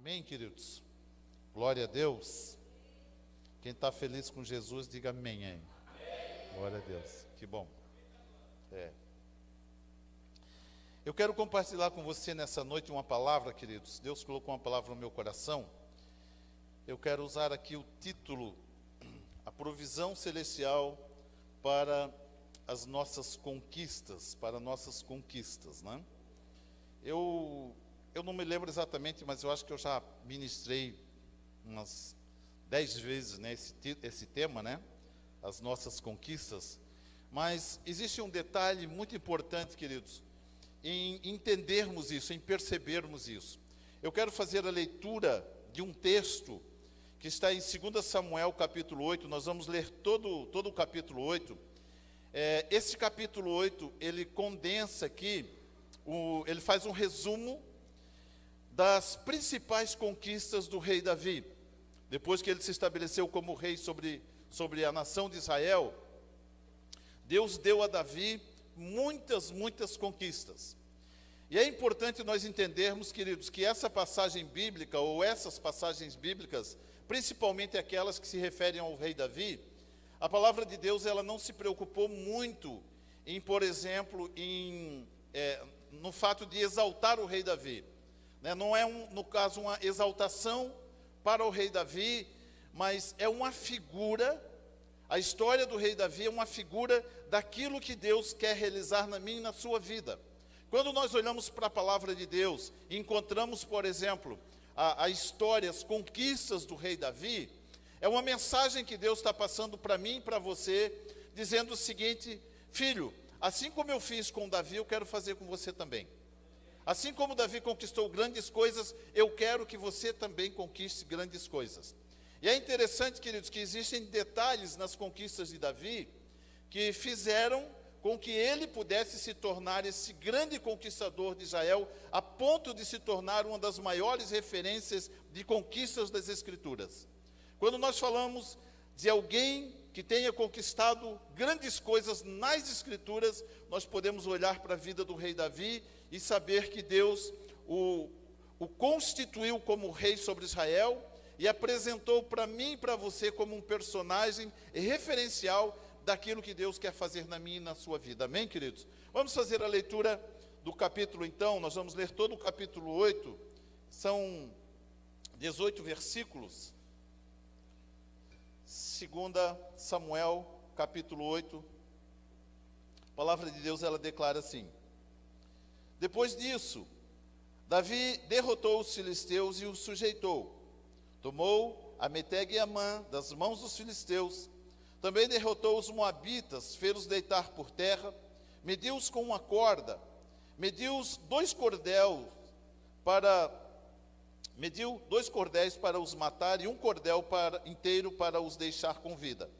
Amém, queridos? Glória a Deus. Quem está feliz com Jesus, diga amém, hein? Glória a Deus, que bom. Eu quero compartilhar com você nessa noite uma palavra, queridos. Deus colocou uma palavra no meu coração. Eu quero usar aqui o título, a provisão celestial para as nossas conquistas, né? Eu não me lembro exatamente, mas eu acho que eu já ministrei umas 10 vezes, né, esse tema, né? As nossas conquistas. Mas existe um detalhe muito importante, queridos, em entendermos isso, em percebermos isso. Eu quero fazer a leitura de um texto que está em 2 Samuel, capítulo 8. Nós vamos ler todo o capítulo 8. Esse capítulo 8, ele condensa aqui, ele faz um resumo das principais conquistas do rei Davi. Depois que ele se estabeleceu como rei sobre a nação de Israel, Deus deu a Davi muitas conquistas. E é importante nós entendermos, queridos, que essa passagem bíblica, ou essas passagens bíblicas, principalmente aquelas que se referem ao rei Davi, a palavra de Deus, ela não se preocupou muito em, por exemplo, no fato de exaltar o rei Davi. Não é, no caso, uma exaltação para o rei Davi, mas é uma figura. A história do rei Davi é uma figura daquilo que Deus quer realizar na minha e na sua vida. Quando nós olhamos para a palavra de Deus e encontramos, por exemplo, a história, as conquistas do rei Davi, é uma mensagem que Deus está passando para mim e para você, dizendo o seguinte: filho, assim como eu fiz com Davi, eu quero fazer com você também. Assim como Davi conquistou grandes coisas, eu quero que você também conquiste grandes coisas. E é interessante, queridos, que existem detalhes nas conquistas de Davi que fizeram com que ele pudesse se tornar esse grande conquistador de Israel, a ponto de se tornar uma das maiores referências de conquistas das Escrituras. Quando nós falamos de alguém que tenha conquistado grandes coisas nas Escrituras, nós podemos olhar para a vida do rei Davi e saber que Deus o constituiu como rei sobre Israel e apresentou para mim e para você como um personagem referencial daquilo que Deus quer fazer na minha e na sua vida. Amém, queridos? Vamos fazer a leitura do capítulo, então. Nós vamos ler todo o capítulo 8. São 18 versículos. 2 Samuel, capítulo 8. A palavra de Deus, ela declara assim: depois disso, Davi derrotou os filisteus e os sujeitou. Tomou a Meteg e Amã das mãos dos filisteus. Também derrotou os moabitas, fez-os deitar por terra, mediu-os com uma corda, mediu 2 cordéis para os matar e 1 cordel inteiro para os deixar com vida.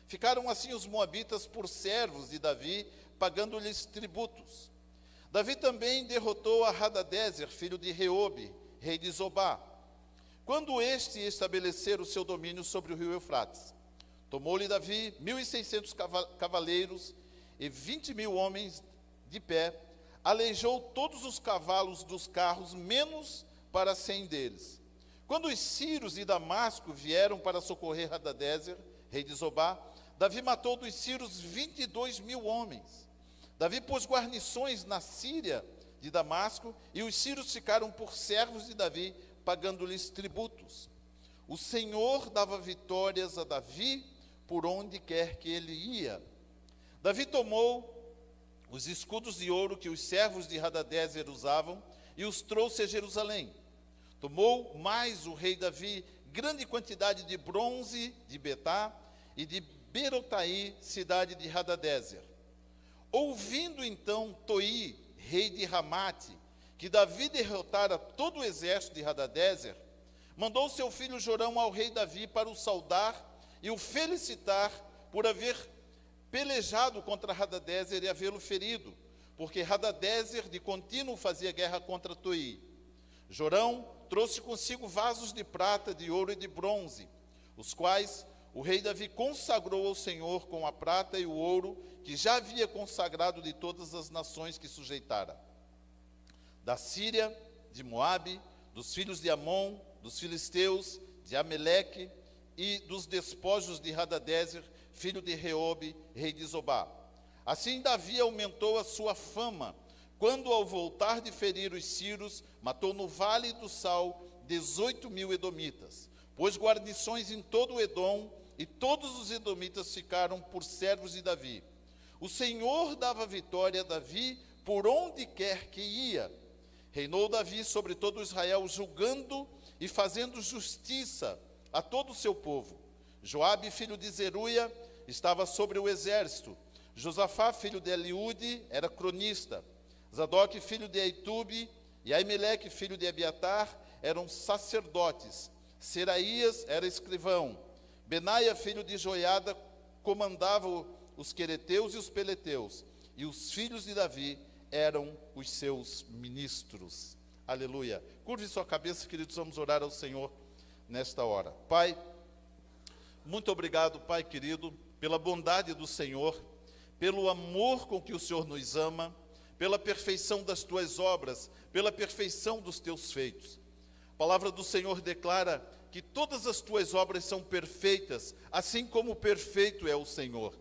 Ficaram assim os moabitas por servos de Davi, pagando-lhes tributos. Davi também derrotou a Hadadezer, filho de Reobe, rei de Zobá, quando este estabelecer o seu domínio sobre o rio Eufrates. Tomou-lhe Davi 1.600 cavaleiros e 20.000 homens de pé, aleijou todos os cavalos dos carros, menos para 100 deles. Quando os sírios de Damasco vieram para socorrer Hadadezer, rei de Zobá, Davi matou dos sírios 22.000 homens. Davi pôs guarnições na Síria de Damasco, e os sírios ficaram por servos de Davi, pagando-lhes tributos. O Senhor dava vitórias a Davi por onde quer que ele ia. Davi tomou os escudos de ouro que os servos de Hadadezer usavam e os trouxe a Jerusalém. Tomou mais o rei Davi grande quantidade de bronze de Betá e de Berotai, cidade de Hadadezer. Ouvindo então Toi, rei de Ramate, que Davi derrotara todo o exército de Hadadezer, mandou seu filho Jorão ao rei Davi para o saudar e o felicitar por haver pelejado contra Hadadezer e havê-lo ferido, porque Hadadezer de contínuo fazia guerra contra Toi. Jorão trouxe consigo vasos de prata, de ouro e de bronze, os quais o rei Davi consagrou ao Senhor com a prata e o ouro que já havia consagrado de todas as nações que sujeitara, da Síria, de Moabe, dos filhos de Amon, dos filisteus, de Ameleque e dos despojos de Hadadezer, filho de Reobe, rei de Zobá. Assim Davi aumentou a sua fama, quando ao voltar de ferir os sírios, matou no vale do Sal 18.000 edomitas, pôs guarnições em todo o Edom, e todos os edomitas ficaram por servos de Davi. O Senhor dava vitória a Davi por onde quer que ia. Reinou Davi sobre todo Israel, julgando e fazendo justiça a todo o seu povo. Joabe, filho de Zeruia, estava sobre o exército. Josafá, filho de Eliude, era cronista. Zadok, filho de Aitube, e Aimeleque, filho de Abiatar, eram sacerdotes. Seraías era escrivão. Benaia, filho de Joiada, comandava os quereteus e os peleteus. E os filhos de Davi eram os seus ministros. Aleluia. Curve sua cabeça, queridos, vamos orar ao Senhor nesta hora. Pai, muito obrigado, Pai querido, pela bondade do Senhor, pelo amor com que o Senhor nos ama, pela perfeição das tuas obras, pela perfeição dos teus feitos. A palavra do Senhor declara que todas as tuas obras são perfeitas, assim como perfeito é o Senhor.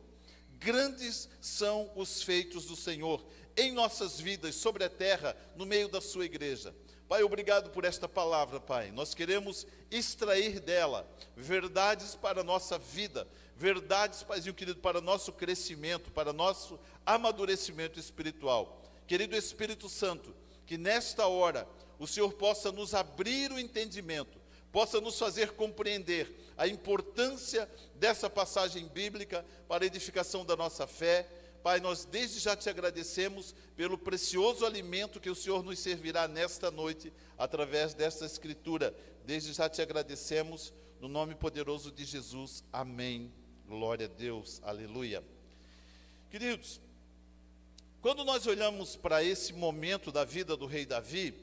Grandes são os feitos do Senhor em nossas vidas, sobre a terra, no meio da sua igreja. Pai, obrigado por esta palavra, Pai. Nós queremos extrair dela verdades para a nossa vida, verdades, Paizinho querido, para nosso crescimento, para nosso amadurecimento espiritual. Querido Espírito Santo, que nesta hora o Senhor possa nos abrir o entendimento, possa nos fazer compreender a importância dessa passagem bíblica para a edificação da nossa fé. Pai, nós desde já te agradecemos pelo precioso alimento que o Senhor nos servirá nesta noite, através desta escritura. Desde já te agradecemos, no nome poderoso de Jesus. Amém. Glória a Deus. Aleluia. Queridos, quando nós olhamos para esse momento da vida do rei Davi,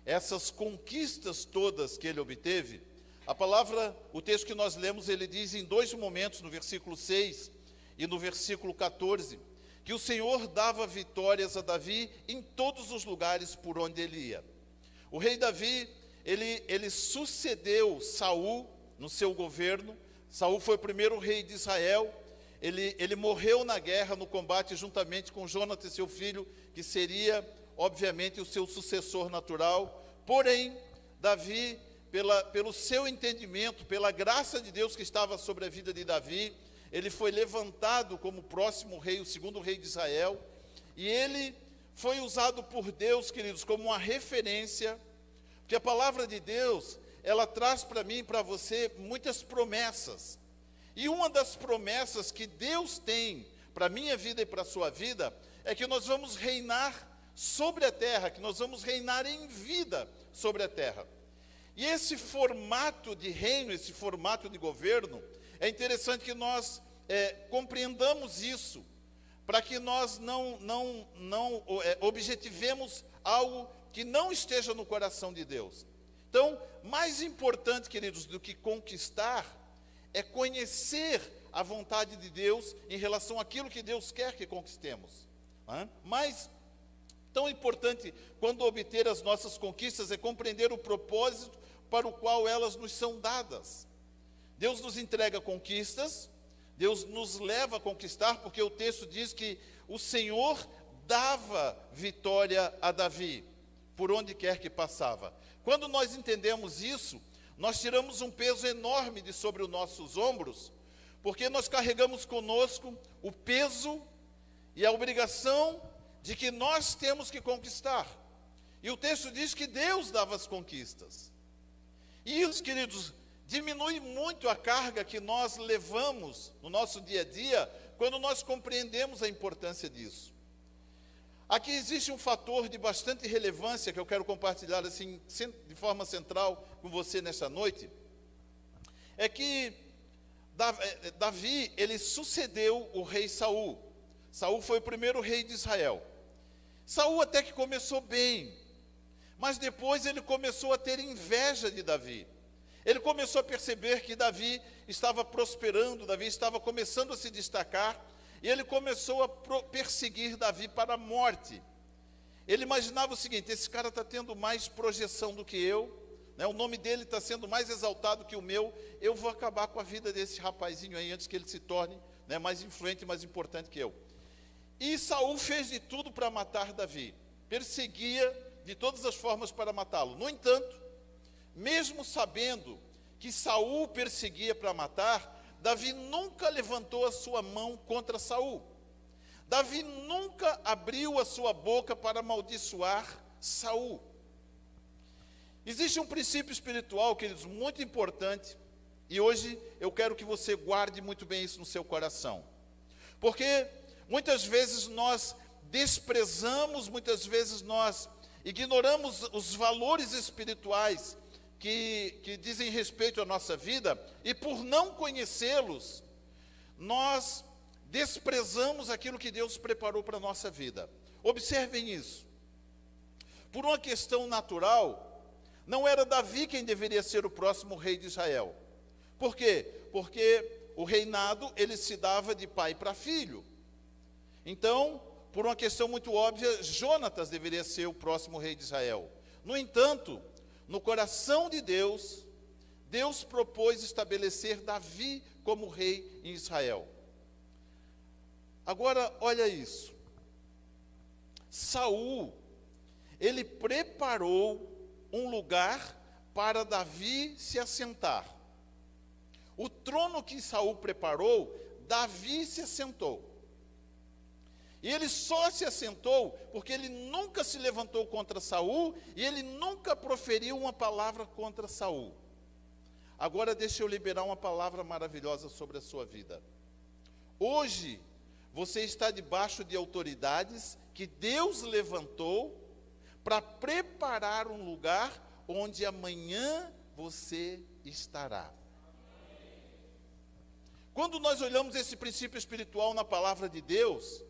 essas conquistas todas que ele obteve, a palavra, o texto que nós lemos, ele diz em dois momentos, no versículo 6 e no versículo 14, que o Senhor dava vitórias a Davi em todos os lugares por onde ele ia. O rei Davi, ele sucedeu Saul no seu governo. Saul foi o primeiro rei de Israel. Ele morreu na guerra, no combate, juntamente com Jonatas, seu filho, que seria, obviamente, o seu sucessor natural. Porém, Davi, pelo seu entendimento, pela graça de Deus que estava sobre a vida de Davi, ele foi levantado como próximo rei, o segundo rei de Israel, e ele foi usado por Deus, queridos, como uma referência, porque a palavra de Deus, ela traz para mim e para você muitas promessas. E uma das promessas que Deus tem para a minha vida e para a sua vida, é que nós vamos reinar sobre a terra, que nós vamos reinar em vida sobre a terra. E esse formato de reino, esse formato de governo, é interessante que nós compreendamos isso, para que nós não objetivemos algo que não esteja no coração de Deus. Então, mais importante, queridos, do que conquistar, é conhecer a vontade de Deus em relação àquilo que Deus quer que conquistemos. Mas, tão importante quando obter as nossas conquistas é compreender o propósito para o qual elas nos são dadas. Deus nos entrega conquistas, Deus nos leva a conquistar, porque o texto diz que o Senhor dava vitória a Davi, por onde quer que passava. Quando nós entendemos isso, nós tiramos um peso enorme de sobre os nossos ombros, porque nós carregamos conosco o peso e a obrigação de que nós temos que conquistar. E o texto diz que Deus dava as conquistas. E isso, queridos, diminui muito a carga que nós levamos no nosso dia a dia, quando nós compreendemos a importância disso. Aqui existe um fator de bastante relevância que eu quero compartilhar assim, de forma central com você nesta noite. É que Davi, ele sucedeu o rei Saul. Saul foi o primeiro rei de Israel. Saul até que começou bem, mas depois ele começou a ter inveja de Davi. Ele começou a perceber que Davi estava prosperando, Davi estava começando a se destacar, e ele começou a perseguir Davi para a morte. Ele imaginava o seguinte: esse cara está tendo mais projeção do que eu, né, o nome dele está sendo mais exaltado que o meu, eu vou acabar com a vida desse rapazinho aí, antes que ele se torne, né, mais influente e mais importante que eu. E Saul fez de tudo para matar Davi, perseguia de todas as formas para matá-lo. No entanto, mesmo sabendo que Saul perseguia para matar, Davi nunca levantou a sua mão contra Saul. Davi nunca abriu a sua boca para amaldiçoar Saul. Existe um princípio espiritual, queridos, muito importante, e hoje eu quero que você guarde muito bem isso no seu coração. Porque muitas vezes nós desprezamos, muitas vezes nós ignoramos os valores espirituais que dizem respeito à nossa vida, e por não conhecê-los, nós desprezamos aquilo que Deus preparou para a nossa vida. Observem isso. Por uma questão natural, não era Davi quem deveria ser o próximo rei de Israel. Por quê? Porque o reinado, ele se dava de pai para filho. Então, por uma questão muito óbvia, Jonatas deveria ser o próximo rei de Israel. No entanto, no coração de Deus, Deus propôs estabelecer Davi como rei em Israel. Agora, olha isso. Saul, ele preparou um lugar para Davi se assentar. O trono que Saul preparou, Davi se assentou. E ele só se assentou porque ele nunca se levantou contra Saul e ele nunca proferiu uma palavra contra Saul. Agora deixa eu liberar uma palavra maravilhosa sobre a sua vida. Hoje, você está debaixo de autoridades que Deus levantou para preparar um lugar onde amanhã você estará. Quando nós olhamos esse princípio espiritual na palavra de Deus,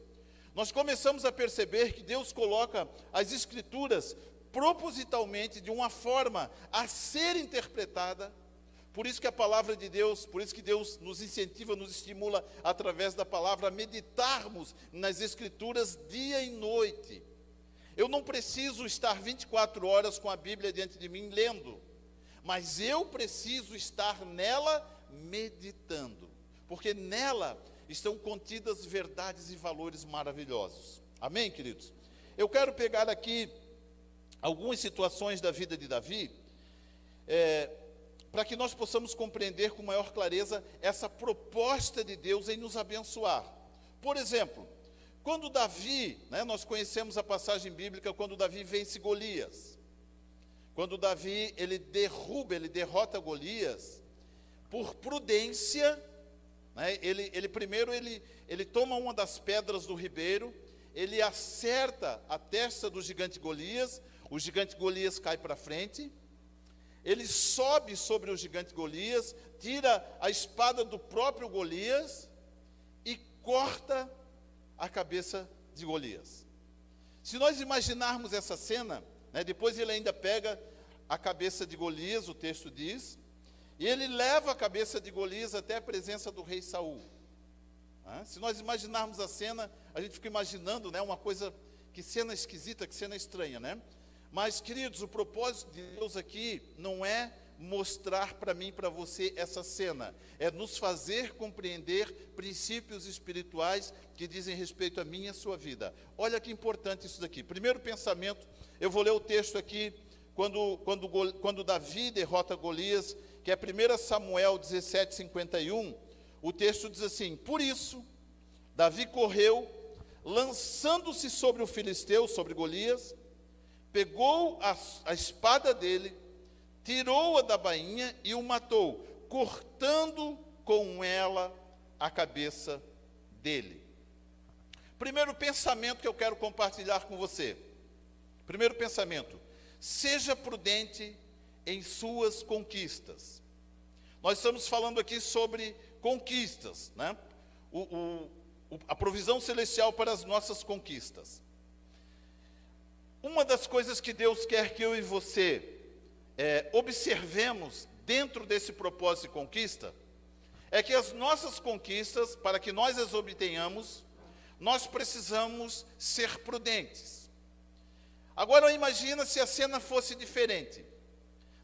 nós começamos a perceber que Deus coloca as Escrituras propositalmente de uma forma a ser interpretada. Por isso que a palavra de Deus, por isso que Deus nos incentiva, nos estimula através da palavra a meditarmos nas Escrituras dia e noite. Eu não preciso estar 24 horas com a Bíblia diante de mim lendo, mas eu preciso estar nela meditando, porque nela estão contidas verdades e valores maravilhosos. Amém, queridos? Eu quero pegar aqui algumas situações da vida de Davi, para que nós possamos compreender com maior clareza essa proposta de Deus em nos abençoar. Por exemplo, quando Davi, nós conhecemos a passagem bíblica, quando Davi vence Golias. Quando Davi, ele derrota Golias, por prudência, ele toma uma das pedras do ribeiro, ele acerta a testa do gigante Golias, o gigante Golias cai para frente, ele sobe sobre o gigante Golias, tira a espada do próprio Golias e corta a cabeça de Golias. Se nós imaginarmos essa cena, depois ele ainda pega a cabeça de Golias, o texto diz, e ele leva a cabeça de Golias até a presença do rei Saul. Se nós imaginarmos a cena, a gente fica imaginando, uma coisa, que cena esquisita, que cena estranha, Mas, queridos, o propósito de Deus aqui não é mostrar para mim e para você essa cena, é nos fazer compreender princípios espirituais que dizem respeito a mim e a sua vida. Olha que importante isso daqui. Primeiro pensamento, eu vou ler o texto aqui, quando Davi derrota Golias, que é 1 Samuel 17:51, o texto diz assim: por isso, Davi correu, lançando-se sobre o filisteu, sobre Golias, pegou a espada dele, tirou-a da bainha e o matou, cortando com ela a cabeça dele. Primeiro pensamento que eu quero compartilhar com você. Primeiro pensamento: seja prudente em suas conquistas. Nós estamos falando aqui sobre conquistas, a provisão celestial para as nossas conquistas. Uma das coisas que Deus quer que eu e você observemos dentro desse propósito de conquista, é que as nossas conquistas, para que nós as obtenhamos, nós precisamos ser prudentes. Agora imagina se a cena fosse diferente.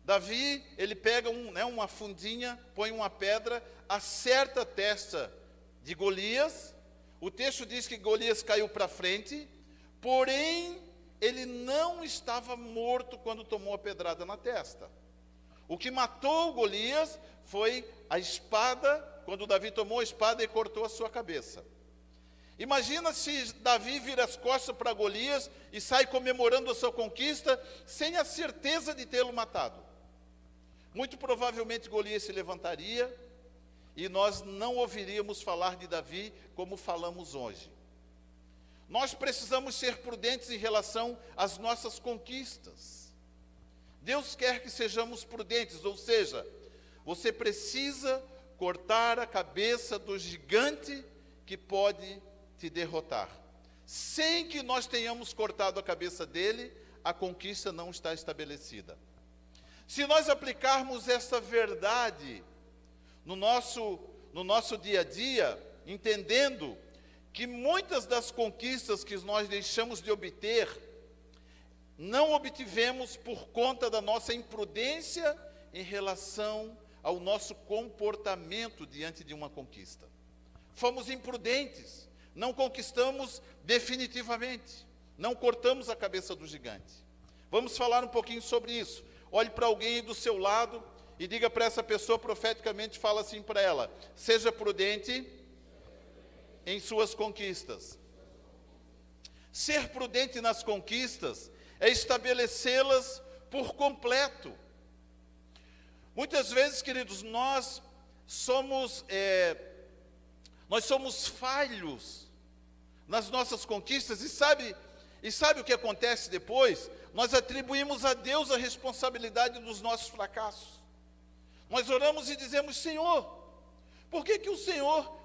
Davi, ele pega uma fundinha, põe uma pedra, acerta a testa de Golias. O texto diz que Golias caiu para frente, porém, ele não estava morto quando tomou a pedrada na testa. O que matou Golias foi a espada, quando Davi tomou a espada e cortou a sua cabeça. Imagina se Davi vira as costas para Golias e sai comemorando a sua conquista, sem a certeza de tê-lo matado. Muito provavelmente Golias se levantaria e nós não ouviríamos falar de Davi como falamos hoje. Nós precisamos ser prudentes em relação às nossas conquistas. Deus quer que sejamos prudentes, ou seja, você precisa cortar a cabeça do gigante que pode te derrotar. Sem que nós tenhamos cortado a cabeça dele, a conquista não está estabelecida. Se nós aplicarmos essa verdade no nosso dia a dia, entendendo que muitas das conquistas que nós deixamos de obter, não obtivemos por conta da nossa imprudência em relação ao nosso comportamento diante de uma conquista. Fomos imprudentes, não conquistamos definitivamente, não cortamos a cabeça do gigante. Vamos falar um pouquinho sobre isso. Olhe para alguém do seu lado e diga para essa pessoa profeticamente, fala assim para ela: seja prudente em suas conquistas. Ser prudente nas conquistas é estabelecê-las por completo. Muitas vezes, queridos, nós somos falhos nas nossas conquistas e sabe o que acontece depois? Nós atribuímos a Deus a responsabilidade dos nossos fracassos. Nós oramos e dizemos: Senhor, por que o Senhor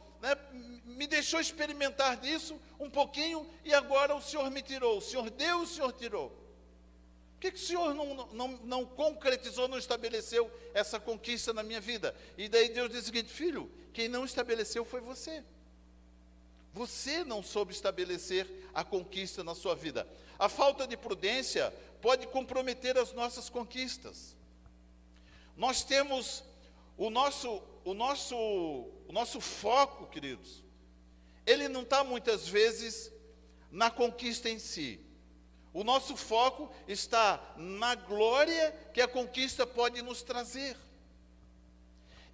me deixou experimentar disso um pouquinho e agora o Senhor me tirou? O Senhor deu, o Senhor tirou. Por que o Senhor não concretizou, não estabeleceu essa conquista na minha vida? E daí Deus diz o seguinte: filho, quem não estabeleceu foi você. Você não soube estabelecer a conquista na sua vida. A falta de prudência pode comprometer as nossas conquistas. Nós temos o nosso foco, queridos, ele não está muitas vezes na conquista em si. O nosso foco está na glória que a conquista pode nos trazer.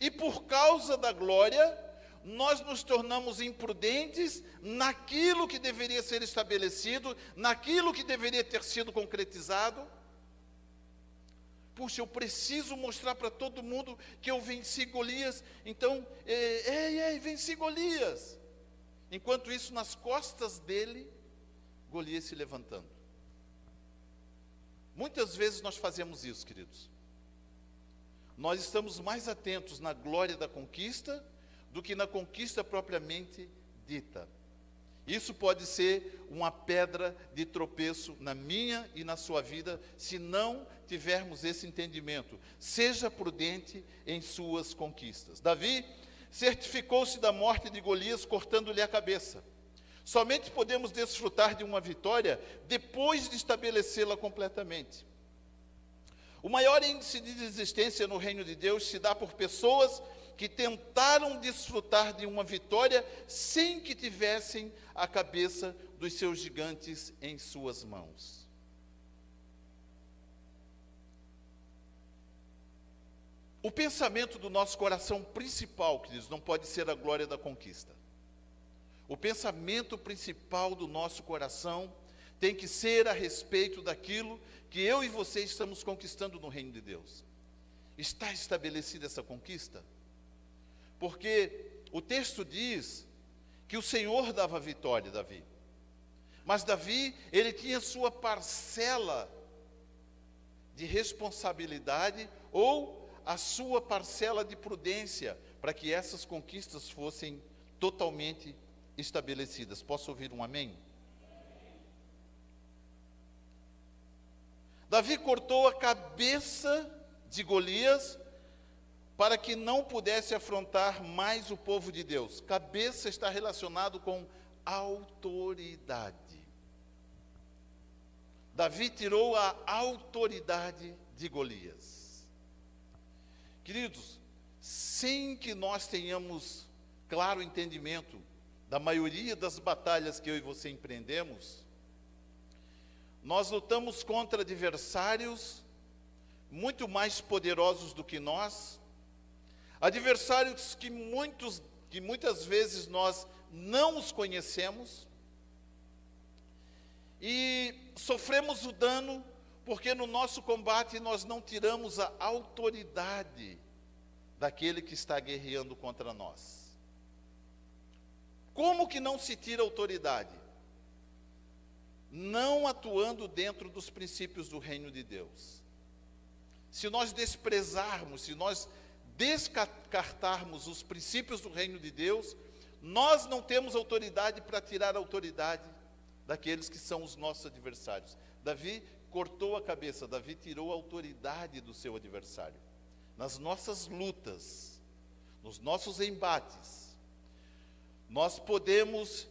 E por causa da glória, nós nos tornamos imprudentes naquilo que deveria ser estabelecido, naquilo que deveria ter sido concretizado. Puxa, eu preciso mostrar para todo mundo que eu venci Golias, então, venci Golias. Enquanto isso, nas costas dele, Golias se levantando. Muitas vezes nós fazemos isso, queridos. Nós estamos mais atentos na glória da conquista do que na conquista propriamente dita. Isso pode ser uma pedra de tropeço na minha e na sua vida, se não tivermos esse entendimento. Seja prudente em suas conquistas. Davi certificou-se da morte de Golias, cortando-lhe a cabeça. Somente podemos desfrutar de uma vitória depois de estabelecê-la completamente. O maior índice de desistência no reino de Deus se dá por pessoas que tentaram desfrutar de uma vitória sem que tivessem a cabeça dos seus gigantes em suas mãos. O pensamento do nosso coração principal, queridos, não pode ser a glória da conquista. O pensamento principal do nosso coração tem que ser a respeito daquilo que eu e você estamos conquistando no reino de Deus. Está estabelecida essa conquista? Porque o texto diz que o Senhor dava vitória a Davi. Mas Davi, ele tinha sua parcela de responsabilidade ou a sua parcela de prudência para que essas conquistas fossem totalmente estabelecidas. Posso ouvir um amém? Davi cortou a cabeça de Golias para que não pudesse afrontar mais o povo de Deus. Cabeça está relacionado com autoridade. Davi tirou a autoridade de Golias. Queridos, sem que nós tenhamos claro entendimento da maioria das batalhas que eu e você empreendemos, nós lutamos contra adversários muito mais poderosos do que nós, adversários que muitas vezes nós não os conhecemos, e sofremos o dano porque no nosso combate nós não tiramos a autoridade daquele que está guerreando contra nós. Como que não se tira autoridade? Não atuando dentro dos princípios do reino de Deus. Se nós desprezarmos, se nós descartarmos os princípios do reino de Deus, nós não temos autoridade para tirar a autoridade daqueles que são os nossos adversários. Davi cortou a cabeça, Davi tirou a autoridade do seu adversário. Nas nossas lutas, nos nossos embates, nós podemos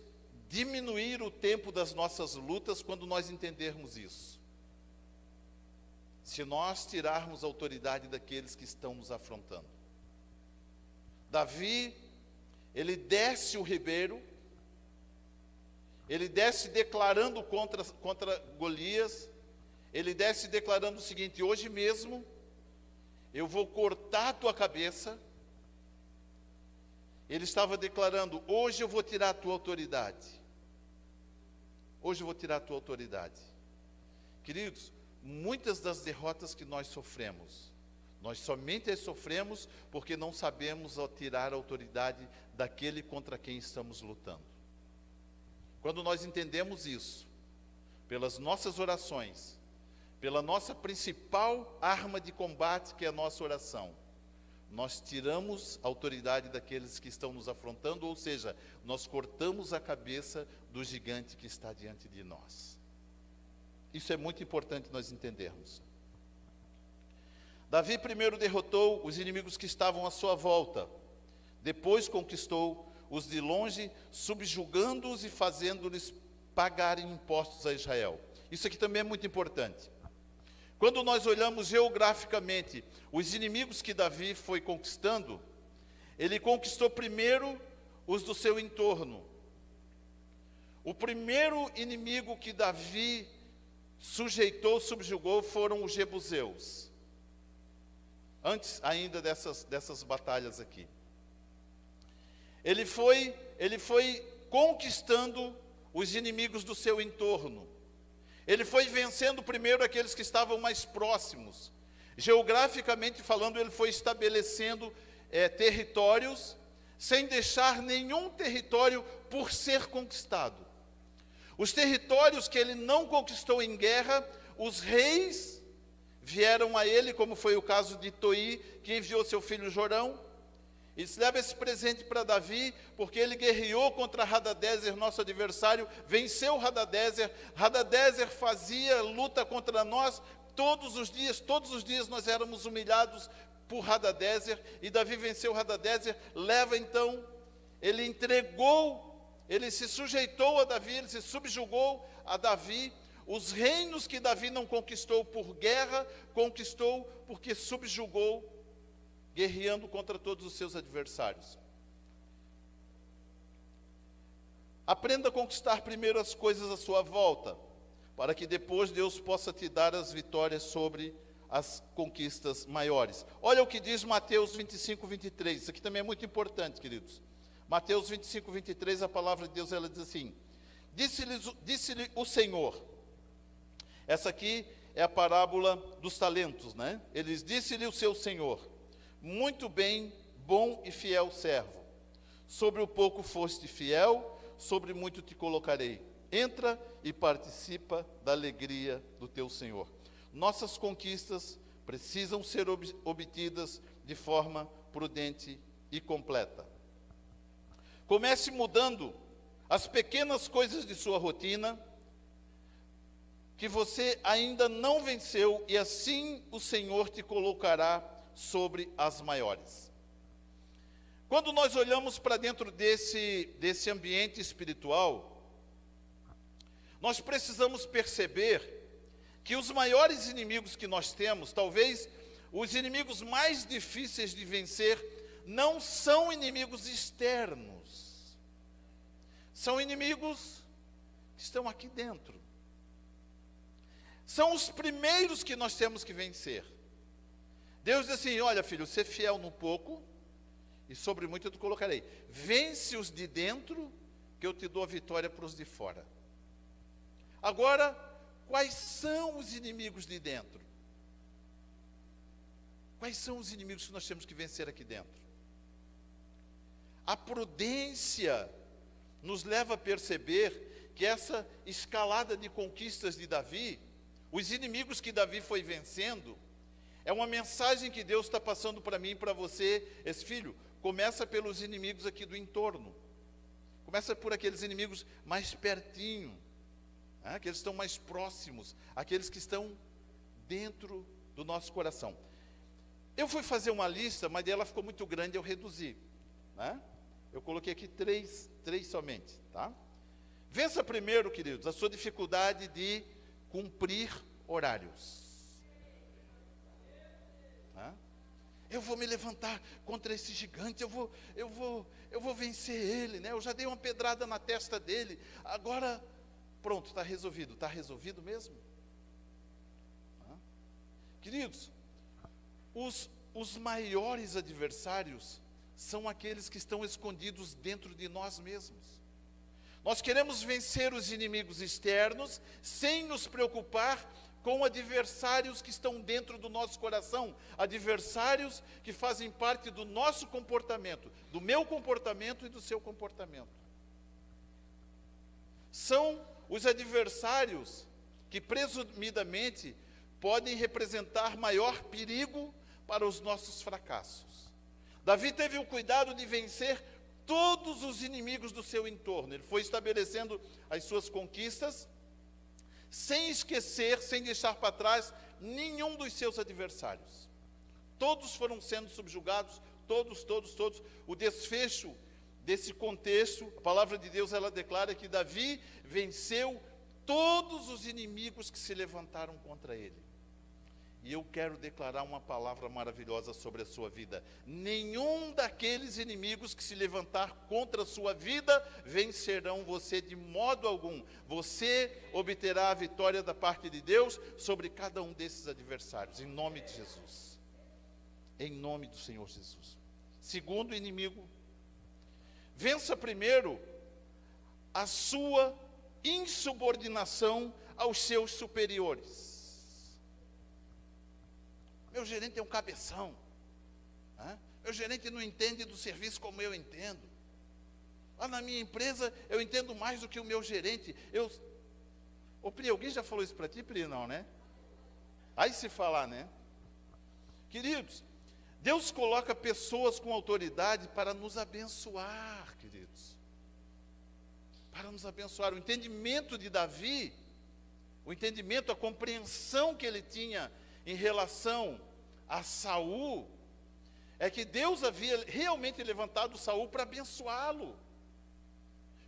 diminuir o tempo das nossas lutas quando nós entendermos isso. Se nós tirarmos a autoridade daqueles que estão nos afrontando. Davi, ele desce o ribeiro, ele desce declarando contra Golias, ele desce declarando o seguinte: hoje mesmo eu vou cortar a tua cabeça. Ele estava declarando: hoje eu vou tirar a tua autoridade. Hoje eu vou tirar a tua autoridade. Queridos, muitas das derrotas que nós sofremos, nós somente as sofremos porque não sabemos tirar a autoridade daquele contra quem estamos lutando. Quando nós entendemos isso, pelas nossas orações, pela nossa principal arma de combate, que é a nossa oração, nós tiramos a autoridade daqueles que estão nos afrontando, ou seja, nós cortamos a cabeça do gigante que está diante de nós. Isso é muito importante nós entendermos. Davi primeiro derrotou os inimigos que estavam à sua volta, depois conquistou os de longe, subjugando-os e fazendo-lhes pagarem impostos a Israel. Isso aqui também é muito importante. Quando nós olhamos geograficamente os inimigos que Davi foi conquistando, ele conquistou primeiro os do seu entorno. O primeiro inimigo que Davi sujeitou, subjugou, foram os jebuseus. Antes ainda dessas batalhas aqui. Ele foi conquistando os inimigos do seu entorno. Ele foi vencendo primeiro aqueles que estavam mais próximos. Geograficamente falando, ele foi estabelecendo territórios, sem deixar nenhum território por ser conquistado. Os territórios que ele não conquistou em guerra, os reis vieram a ele, como foi o caso de Toi, que enviou seu filho Jorão. E leva esse presente para Davi, porque ele guerreou contra Hadadezer, nosso adversário, venceu Hadadezer. Hadadezer fazia luta contra nós todos os dias nós éramos humilhados por Hadadezer, e Davi venceu Hadadezer. Leva então, ele entregou, ele se sujeitou a Davi, ele se subjugou a Davi. Os reinos que Davi não conquistou por guerra, conquistou porque subjugou, guerreando contra todos os seus adversários. Aprenda a conquistar primeiro as coisas à sua volta, para que depois Deus possa te dar as vitórias sobre as conquistas maiores. Olha o que diz Mateus 25, 23. Isso aqui também é muito importante, queridos. Mateus 25, 23, a palavra de Deus, ela diz assim: Disse-lhe o Senhor. Essa aqui é a parábola dos talentos, né? Ele disse-lhe o seu Senhor: muito bem, bom e fiel servo. Sobre o pouco foste fiel, sobre muito te colocarei. Entra e participa da alegria do teu Senhor. Nossas conquistas precisam ser obtidas de forma prudente e completa. Comece mudando as pequenas coisas de sua rotina, que você ainda não venceu, e assim o Senhor te colocará sobre as maiores. Quando nós olhamos para dentro desse ambiente espiritual, nós precisamos perceber que os maiores inimigos que nós temos, talvez os inimigos mais difíceis de vencer não são inimigos externos. São inimigos que estão aqui dentro. São os primeiros que nós temos que vencer. Deus diz assim: olha, filho, ser fiel no pouco, e sobre muito eu te colocarei. Vence os de dentro, que eu te dou a vitória para os de fora. Agora, quais são os inimigos de dentro? Quais são os inimigos que nós temos que vencer aqui dentro? A prudência nos leva a perceber que essa escalada de conquistas de Davi, os inimigos que Davi foi vencendo, é uma mensagem que Deus está passando para mim e para você. Esse filho, começa pelos inimigos aqui do entorno. Começa por aqueles inimigos mais pertinho, aqueles que estão mais próximos, aqueles que estão dentro do nosso coração. Eu fui fazer uma lista, mas ela ficou muito grande, eu reduzi. Eu coloquei aqui três somente. Tá? Vença primeiro, queridos, a sua dificuldade de cumprir horários. Eu vou me levantar contra esse gigante, eu vou vencer ele, né? Eu já dei uma pedrada na testa dele, agora, pronto, está resolvido. Está resolvido mesmo? Queridos, os maiores adversários são aqueles que estão escondidos dentro de nós mesmos. Nós queremos vencer os inimigos externos sem nos preocupar com adversários que estão dentro do nosso coração, adversários que fazem parte do nosso comportamento, do meu comportamento e do seu comportamento. São os adversários que presumidamente podem representar maior perigo para os nossos fracassos. Davi teve o cuidado de vencer todos os inimigos do seu entorno. Ele foi estabelecendo as suas conquistas, sem esquecer, sem deixar para trás nenhum dos seus adversários. Todos foram sendo subjugados, todos. O desfecho desse contexto, a palavra de Deus, ela declara que Davi venceu todos os inimigos que se levantaram contra ele. E eu quero declarar uma palavra maravilhosa sobre a sua vida. Nenhum daqueles inimigos que se levantar contra a sua vida vencerão você de modo algum. Você obterá a vitória da parte de Deus sobre cada um desses adversários, em nome de Jesus. Em nome do Senhor Jesus. Segundo inimigo, vença primeiro a sua insubordinação aos seus superiores. Meu gerente é um cabeção. Meu gerente não entende do serviço como eu entendo. Lá na minha empresa, eu entendo mais do que o meu gerente. Ô Pri, alguém já falou isso para ti, Pri? Não, né? Aí se falar, né? Queridos, Deus coloca pessoas com autoridade para nos abençoar, queridos. Para nos abençoar. O entendimento de Davi, o entendimento, a compreensão que ele tinha em relação a Saul, é que Deus havia realmente levantado Saul para abençoá-lo.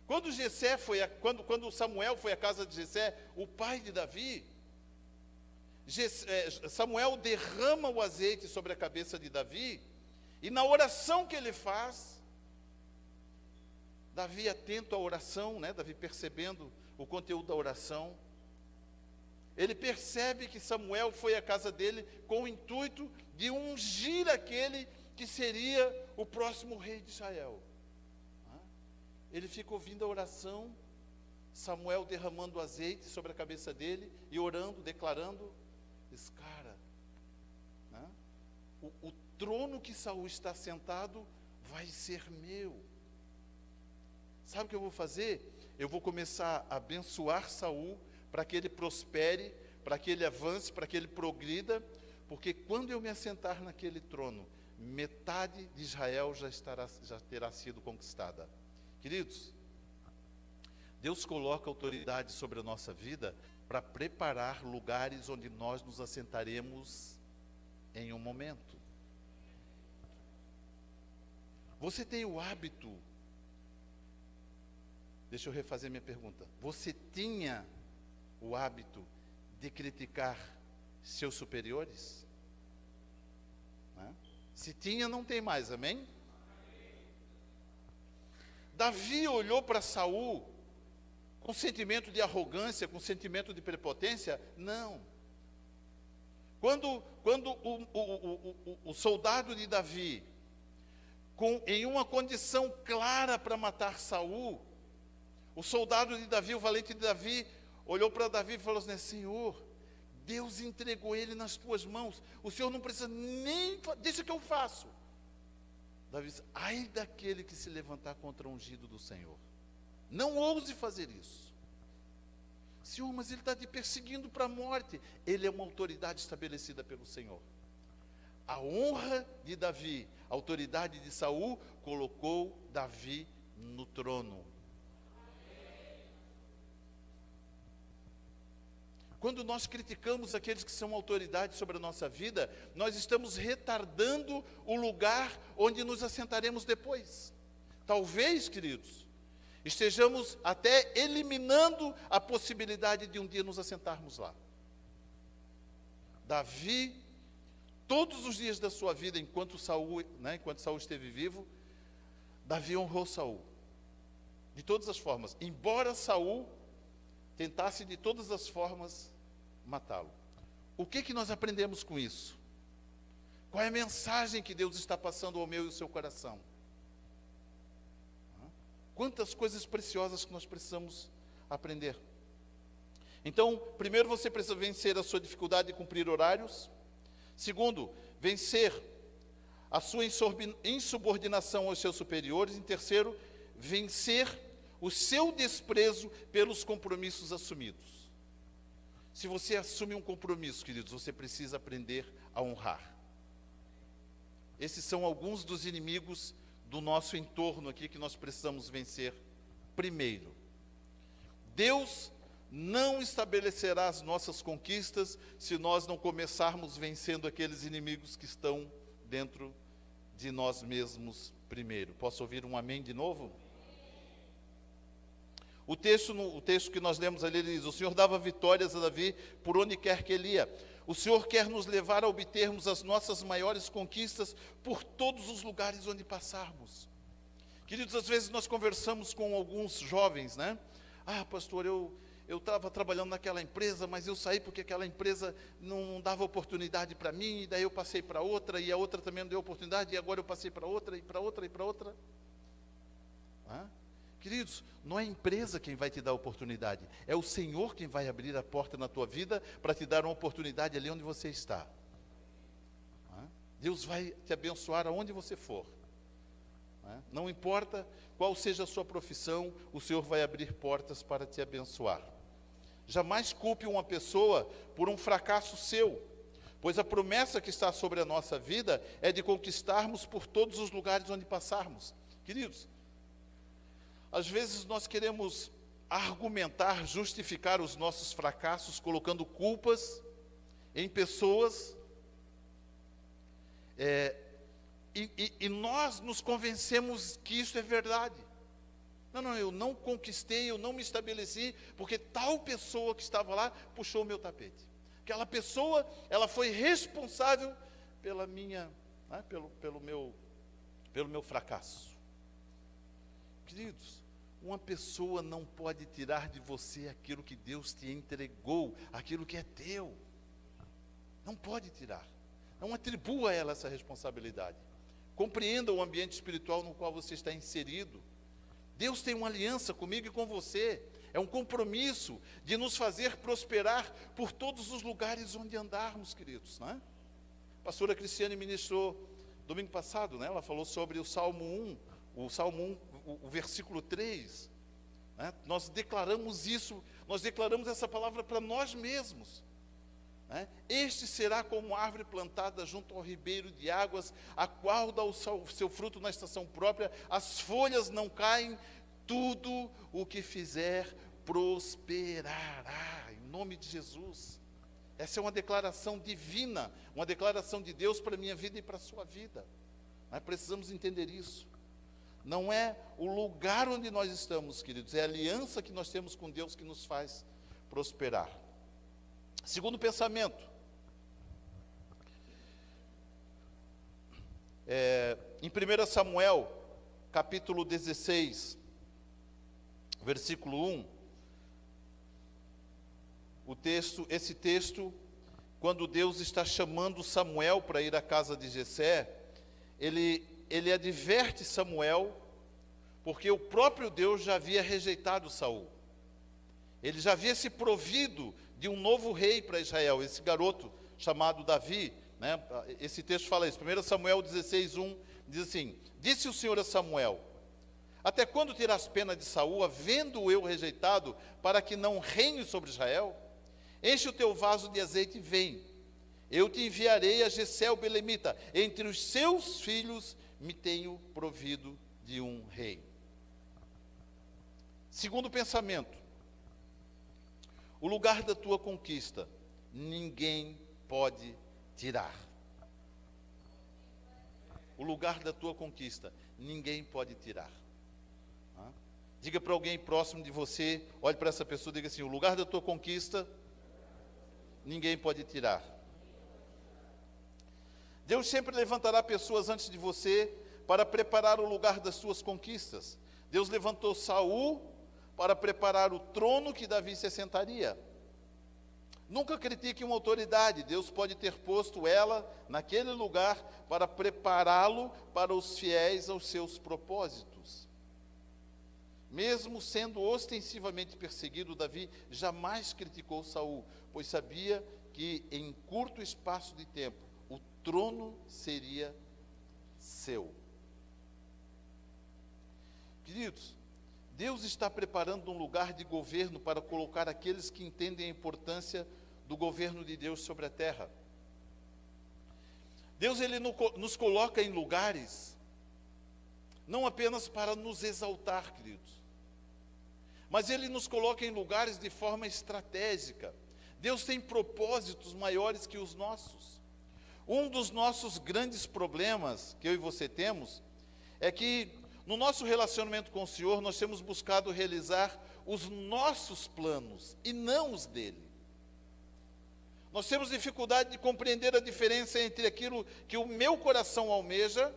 Quando Samuel foi à casa de Jessé, o pai de Davi, Samuel derrama o azeite sobre a cabeça de Davi, e na oração que ele faz, Davi atento à oração, Davi percebendo o conteúdo da oração, ele percebe que Samuel foi à casa dele com o intuito de ungir aquele que seria o próximo rei de Israel. Ele fica ouvindo a oração, Samuel derramando azeite sobre a cabeça dele e orando, declarando, diz, cara, o trono que Saul está sentado vai ser meu. Sabe o que eu vou fazer? Eu vou começar a abençoar Saul, para que ele prospere, para que ele avance, para que ele progrida, porque quando eu me assentar naquele trono, metade de Israel já terá sido conquistada. Queridos, Deus coloca autoridade sobre a nossa vida para preparar lugares onde nós nos assentaremos em um momento. Você tem o hábito, deixa eu refazer minha pergunta, você tinha o hábito de criticar seus superiores? Se tinha, não tem mais, amém? Davi olhou para Saul com sentimento de arrogância, com sentimento de prepotência? Não. Quando o soldado de Davi, em uma condição clara para matar Saul, o soldado de Davi, o valente de Davi, olhou para Davi e falou assim: Senhor, Deus entregou ele nas tuas mãos, o Senhor não precisa nem, deixa que eu faço. Davi disse: ai daquele que se levantar contra o ungido do Senhor, não ouse fazer isso. Senhor, mas ele está te perseguindo para a morte. Ele é uma autoridade estabelecida pelo Senhor. A honra de Davi, a autoridade de Saul, colocou Davi no trono. Quando nós criticamos aqueles que são autoridade sobre a nossa vida, nós estamos retardando o lugar onde nos assentaremos depois. Talvez, queridos, estejamos até eliminando a possibilidade de um dia nos assentarmos lá. Davi, todos os dias da sua vida, enquanto Saul esteve vivo, Davi honrou Saul, de todas as formas, embora Saul tentasse de todas as formas matá-lo. O que nós aprendemos com isso? Qual é a mensagem que Deus está passando ao meu e ao seu coração? Quantas coisas preciosas que nós precisamos aprender. Então, primeiro você precisa vencer a sua dificuldade de cumprir horários. Segundo, vencer a sua insubordinação aos seus superiores. Em terceiro, vencer o seu desprezo pelos compromissos assumidos. Se você assume um compromisso, queridos, você precisa aprender a honrar. Esses são alguns dos inimigos do nosso entorno aqui que nós precisamos vencer. Primeiro, Deus não estabelecerá as nossas conquistas se nós não começarmos vencendo aqueles inimigos que estão dentro de nós mesmos primeiro. Posso ouvir um amém de novo? O texto que nós lemos ali, ele diz: o Senhor dava vitórias a Davi por onde quer que ele ia. O Senhor quer nos levar a obtermos as nossas maiores conquistas por todos os lugares onde passarmos. Queridos, às vezes nós conversamos com alguns jovens, né? Ah, pastor, eu estava trabalhando naquela empresa, mas eu saí porque aquela empresa não dava oportunidade para mim, e daí eu passei para outra, e a outra também não deu oportunidade, e agora eu passei para outra, e para outra, e para outra. Queridos, não é a empresa quem vai te dar a oportunidade, é o Senhor quem vai abrir a porta na tua vida para te dar uma oportunidade ali onde você está. Deus vai te abençoar aonde você for. Não importa qual seja a sua profissão, o Senhor vai abrir portas para te abençoar. Jamais culpe uma pessoa por um fracasso seu, pois a promessa que está sobre a nossa vida é de conquistarmos por todos os lugares onde passarmos. Queridos, às vezes nós queremos argumentar, justificar os nossos fracassos, colocando culpas em pessoas, e nós nos convencemos que isso é verdade. Não, eu não conquistei, eu não me estabeleci, porque tal pessoa que estava lá puxou o meu tapete. Aquela pessoa, ela foi responsável pela minha, pelo meu fracasso. Queridos, uma pessoa não pode tirar de você aquilo que Deus te entregou, aquilo que é teu. Não pode tirar. Não atribua a ela essa responsabilidade. Compreenda o ambiente espiritual no qual você está inserido. Deus tem uma aliança comigo e com você. É um compromisso de nos fazer prosperar por todos os lugares onde andarmos, queridos. Não é? A pastora Cristiane ministrou domingo passado, né? Ela falou sobre o Salmo 1, o versículo 3. Né? Nós declaramos isso, nós declaramos essa palavra para nós mesmos. Este será como árvore plantada junto ao ribeiro de águas, a qual dá o seu fruto na estação própria, as folhas não caem, tudo o que fizer prosperará, em nome de Jesus. Essa é uma declaração divina, uma declaração de Deus para a minha vida e para a sua vida. Nós precisamos entender isso. Não é o lugar onde nós estamos, queridos, é a aliança que nós temos com Deus que nos faz prosperar. Segundo pensamento, Em 1 Samuel, capítulo 16, versículo 1, esse texto, quando Deus está chamando Samuel para ir à casa de Jessé, ele adverte Samuel, porque o próprio Deus já havia rejeitado Saul. Ele já havia se provido de um novo rei para Israel, esse garoto chamado Davi, né? Esse texto fala isso, 1 Samuel 16, 1, diz assim: disse o Senhor a Samuel: até quando terás pena de Saul, havendo eu rejeitado, para que não reine sobre Israel? Enche o teu vaso de azeite e vem. Eu te enviarei a Jessé o belemita. Entre os seus filhos me tenho provido de um rei. Segundo pensamento: o lugar da tua conquista, ninguém pode tirar. O lugar da tua conquista, ninguém pode tirar. Diga para alguém próximo de você, olhe para essa pessoa e diga assim: o lugar da tua conquista, ninguém pode tirar. Deus sempre levantará pessoas antes de você para preparar o lugar das suas conquistas. Deus levantou Saul para preparar o trono que Davi se assentaria. Nunca critique uma autoridade. Deus pode ter posto ela naquele lugar para prepará-lo para os fiéis aos seus propósitos. Mesmo sendo ostensivamente perseguido, Davi jamais criticou Saul, pois sabia que em curto espaço de tempo o trono seria seu. Queridos, Deus está preparando um lugar de governo para colocar aqueles que entendem a importância do governo de Deus sobre a terra. Deus, Ele nos coloca em lugares, não apenas para nos exaltar, queridos, mas Ele nos coloca em lugares de forma estratégica. Deus tem propósitos maiores que os nossos. Um dos nossos grandes problemas, que eu e você temos, é que no nosso relacionamento com o Senhor, nós temos buscado realizar os nossos planos e não os dele. Nós temos dificuldade de compreender a diferença entre aquilo que o meu coração almeja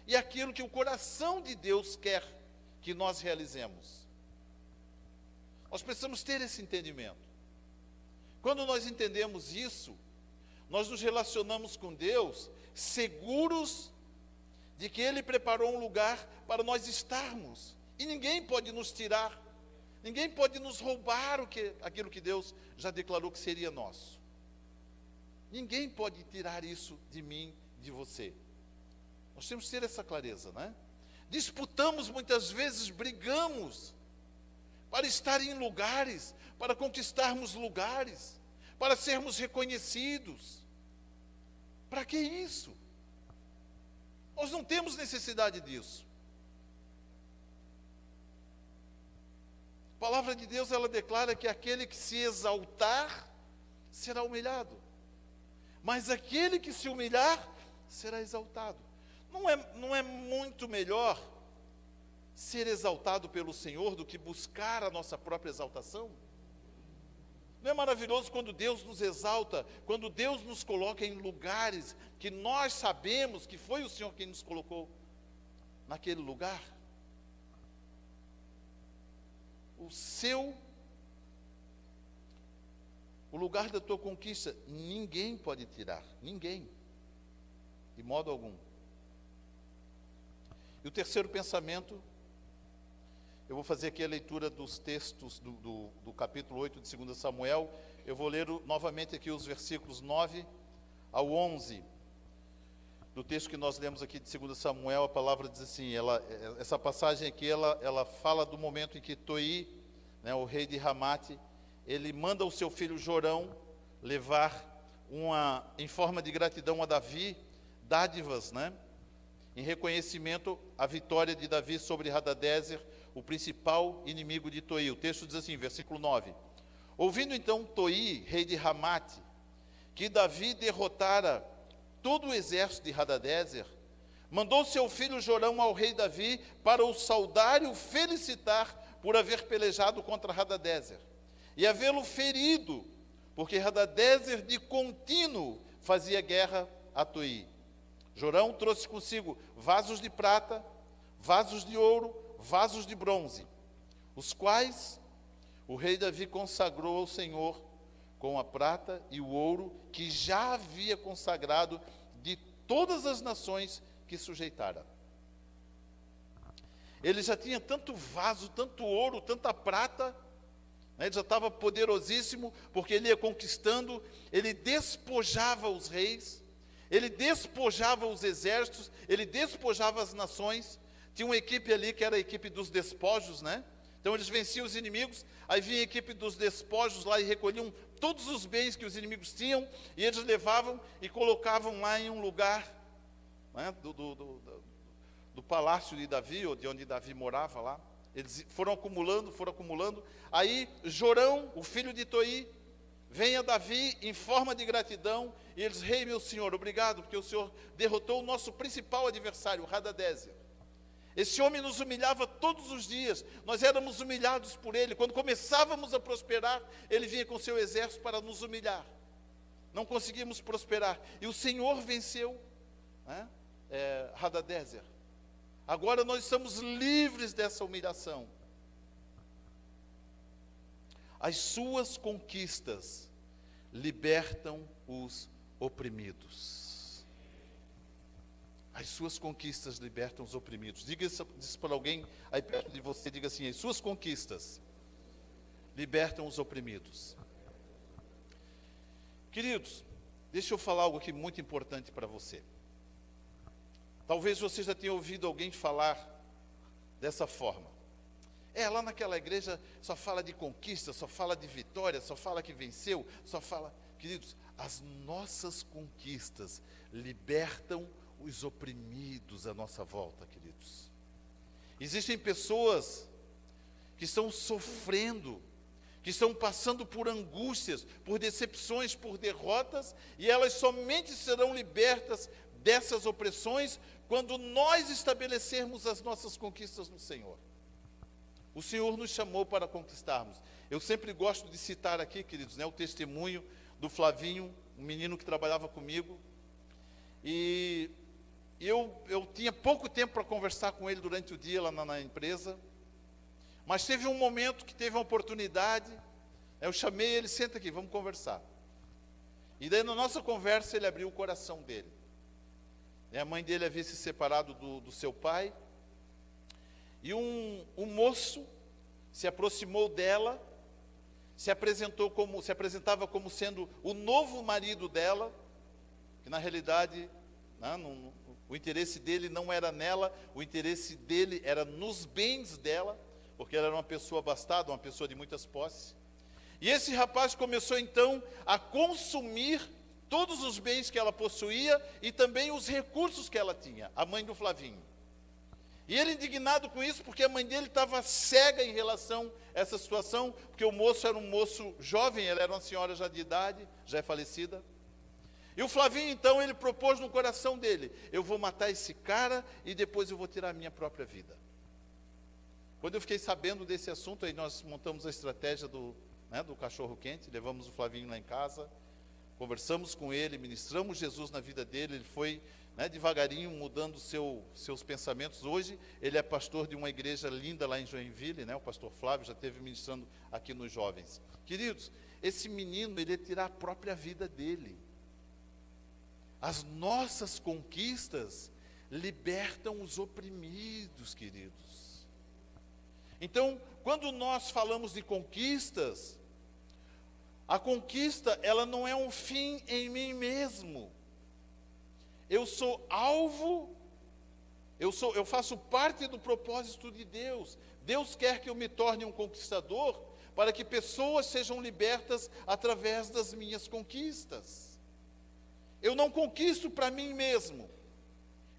e aquilo que o coração de Deus quer que nós realizemos. Nós precisamos ter esse entendimento. Quando nós entendemos isso, nós nos relacionamos com Deus seguros de que Ele preparou um lugar para nós estarmos. E ninguém pode nos tirar, ninguém pode nos roubar aquilo que Deus já declarou que seria nosso. Ninguém pode tirar isso de mim, de você. Nós temos que ter essa clareza, né? Disputamos muitas vezes, brigamos para estar em lugares, para conquistarmos lugares, para sermos reconhecidos. Para que isso? Nós não temos necessidade disso. A palavra de Deus, ela declara que aquele que se exaltar será humilhado, mas aquele que se humilhar será exaltado. Não é muito melhor ser exaltado pelo Senhor do que buscar a nossa própria exaltação? Não é maravilhoso quando Deus nos exalta, quando Deus nos coloca em lugares que nós sabemos que foi o Senhor quem nos colocou naquele lugar? O lugar da tua conquista, ninguém pode tirar, ninguém, de modo algum. E o terceiro pensamento, eu vou fazer aqui a leitura dos textos do capítulo 8 de 2 Samuel. Eu vou ler novamente aqui os versículos 9 ao 11. Do texto que nós lemos aqui de 2 Samuel, a palavra diz assim, essa passagem aqui, ela fala do momento em que Toi, né, o rei de Ramate, ele manda o seu filho Jorão levar em forma de gratidão a Davi, dádivas, né, em reconhecimento à vitória de Davi sobre Hadadezer, o principal inimigo de Toi. O texto diz assim, versículo 9: ouvindo então Toi, rei de Ramate, que Davi derrotara todo o exército de Hadadezer, mandou seu filho Jorão ao rei Davi para o saudar e o felicitar por haver pelejado contra Hadadezer e havê-lo ferido, porque Hadadezer de contínuo fazia guerra a Toi. Jorão trouxe consigo vasos de prata, vasos de ouro, vasos de bronze, os quais o rei Davi consagrou ao Senhor com a prata e o ouro que já havia consagrado de todas as nações que sujeitara. Ele já tinha tanto vaso, tanto ouro, tanta prata, né? Ele já estava poderosíssimo, porque ele ia conquistando, ele despojava os reis, ele despojava os exércitos, ele despojava as nações. Tinha uma equipe ali que era a equipe dos despojos, né? Então eles venciam os inimigos, aí vinha a equipe dos despojos lá e recolhiam todos os bens que os inimigos tinham, e eles levavam e colocavam lá em um lugar, né, do palácio de Davi, ou de onde Davi morava lá. Eles foram acumulando. Aí Jorão, o filho de Toi, vem a Davi em forma de gratidão, e eles: rei, meu senhor, obrigado, porque o senhor derrotou o nosso principal adversário, Hadadézer. Esse homem nos humilhava todos os dias, nós éramos humilhados por ele. Quando começávamos a prosperar, ele vinha com seu exército para nos humilhar. Não conseguimos prosperar, e o Senhor venceu, né, Hadadézer. Agora nós estamos livres dessa humilhação. As suas conquistas libertam os oprimidos. As suas conquistas libertam os oprimidos. Diga isso para alguém aí perto de você, diga assim: as suas conquistas libertam os oprimidos. Queridos, deixa eu falar algo aqui muito importante para você. Talvez você já tenha ouvido alguém falar dessa forma. Lá naquela igreja só fala de conquista, só fala de vitória, só fala que venceu, só fala... Queridos, as nossas conquistas libertam os oprimidos à nossa volta, queridos. Existem pessoas que estão sofrendo, que estão passando por angústias, por decepções, por derrotas, e elas somente serão libertas dessas opressões quando nós estabelecermos as nossas conquistas no Senhor. O Senhor nos chamou para conquistarmos. Eu sempre gosto de citar aqui, queridos, né, o testemunho do Flavinho, um menino que trabalhava comigo, e eu tinha pouco tempo para conversar com ele durante o dia lá na empresa, mas teve um momento que teve uma oportunidade, eu chamei ele: senta aqui, vamos conversar. E daí na nossa conversa ele abriu o coração dele. A mãe dele havia se separado do seu pai, e um moço se aproximou dela, se apresentava como sendo o novo marido dela, que na realidade, o interesse dele não era nela, o interesse dele era nos bens dela, porque ela era uma pessoa abastada, uma pessoa de muitas posses. E esse rapaz começou então a consumir todos os bens que ela possuía e também os recursos que ela tinha, a mãe do Flavinho. E ele, indignado com isso, porque a mãe dele estava cega em relação a essa situação, porque o moço era um moço jovem, ela era uma senhora já de idade, já é falecida. E o Flavinho, então, ele propôs no coração dele: eu vou matar esse cara e depois eu vou tirar a minha própria vida. Quando eu fiquei sabendo desse assunto, aí nós montamos a estratégia do cachorro quente, levamos o Flavinho lá em casa, conversamos com ele, ministramos Jesus na vida dele. Ele foi, devagarinho mudando seus pensamentos. Hoje ele é pastor de uma igreja linda lá em Joinville, o pastor Flávio já esteve ministrando aqui nos jovens. Queridos, esse menino, ele ia tirar a própria vida dele. As nossas conquistas libertam os oprimidos, queridos. Então, quando nós falamos de conquistas, a conquista, ela não é um fim em mim mesmo. Eu sou alvo, eu faço parte do propósito de Deus. Deus quer que eu me torne um conquistador, para que pessoas sejam libertas através das minhas conquistas. Eu não conquisto para mim mesmo.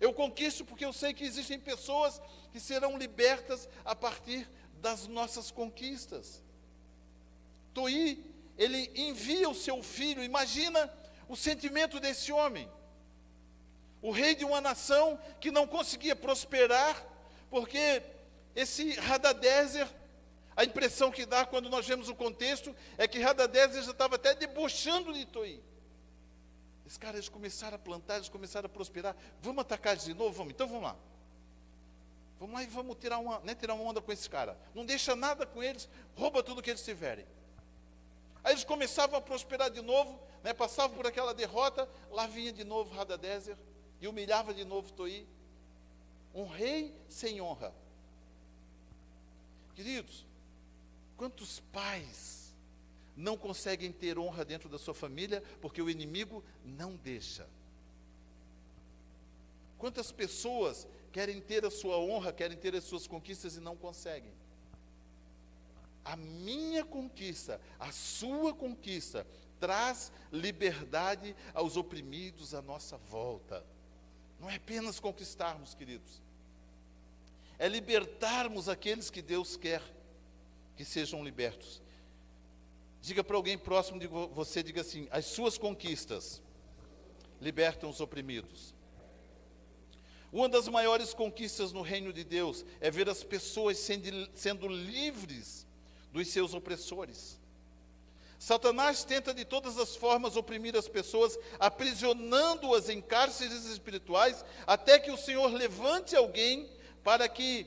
Eu conquisto porque eu sei que existem pessoas que serão libertas a partir das nossas conquistas. Toi, ele envia o seu filho. Imagina o sentimento desse homem. O rei de uma nação que não conseguia prosperar, porque esse Hadadézer, a impressão que dá quando nós vemos o contexto, é que Hadadézer já estava até debochando de Toi. Os caras começaram a plantar, eles começaram a prosperar. Vamos atacar eles de novo? Vamos, então vamos lá. Vamos lá e vamos tirar uma onda com esse cara. Não deixa nada com eles, rouba tudo que eles tiverem. Aí eles começavam a prosperar de novo, passavam por aquela derrota, lá vinha de novo Hadadezer e humilhava de novo Toi. Um rei sem honra. Queridos, quantos pais não conseguem ter honra dentro da sua família porque o inimigo não deixa? Quantas pessoas querem ter a sua honra, querem ter as suas conquistas e não conseguem? A minha conquista, a sua conquista, traz liberdade aos oprimidos à nossa volta. Não é apenas conquistarmos, queridos. É libertarmos aqueles que Deus quer que sejam libertos. Diga para alguém próximo de você, diga assim: as suas conquistas libertam os oprimidos. Uma das maiores conquistas no reino de Deus é ver as pessoas sendo livres dos seus opressores. Satanás tenta de todas as formas oprimir as pessoas, aprisionando-as em cárceres espirituais, até que o Senhor levante alguém para que,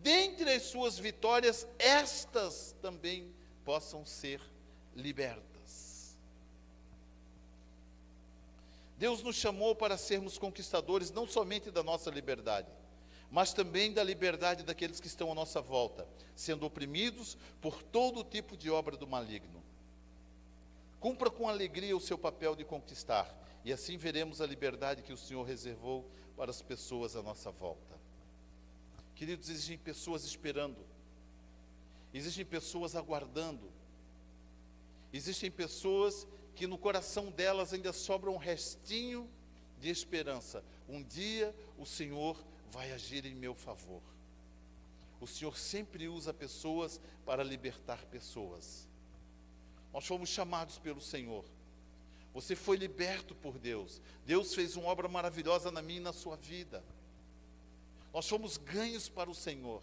dentre as suas vitórias, estas também possam ser libertas. Deus nos chamou para sermos conquistadores não somente da nossa liberdade, mas também da liberdade daqueles que estão à nossa volta, sendo oprimidos por todo tipo de obra do maligno. Cumpra com alegria o seu papel de conquistar, e assim veremos a liberdade que o Senhor reservou para as pessoas à nossa volta. Queridos, existem pessoas esperando, existem pessoas aguardando, existem pessoas que no coração delas ainda sobra um restinho de esperança. Um dia o Senhor vai agir em meu favor. O Senhor sempre usa pessoas para libertar pessoas. Nós fomos chamados pelo Senhor. Você foi liberto por Deus. Deus fez uma obra maravilhosa na minha e na sua vida. Nós fomos ganhos para o Senhor.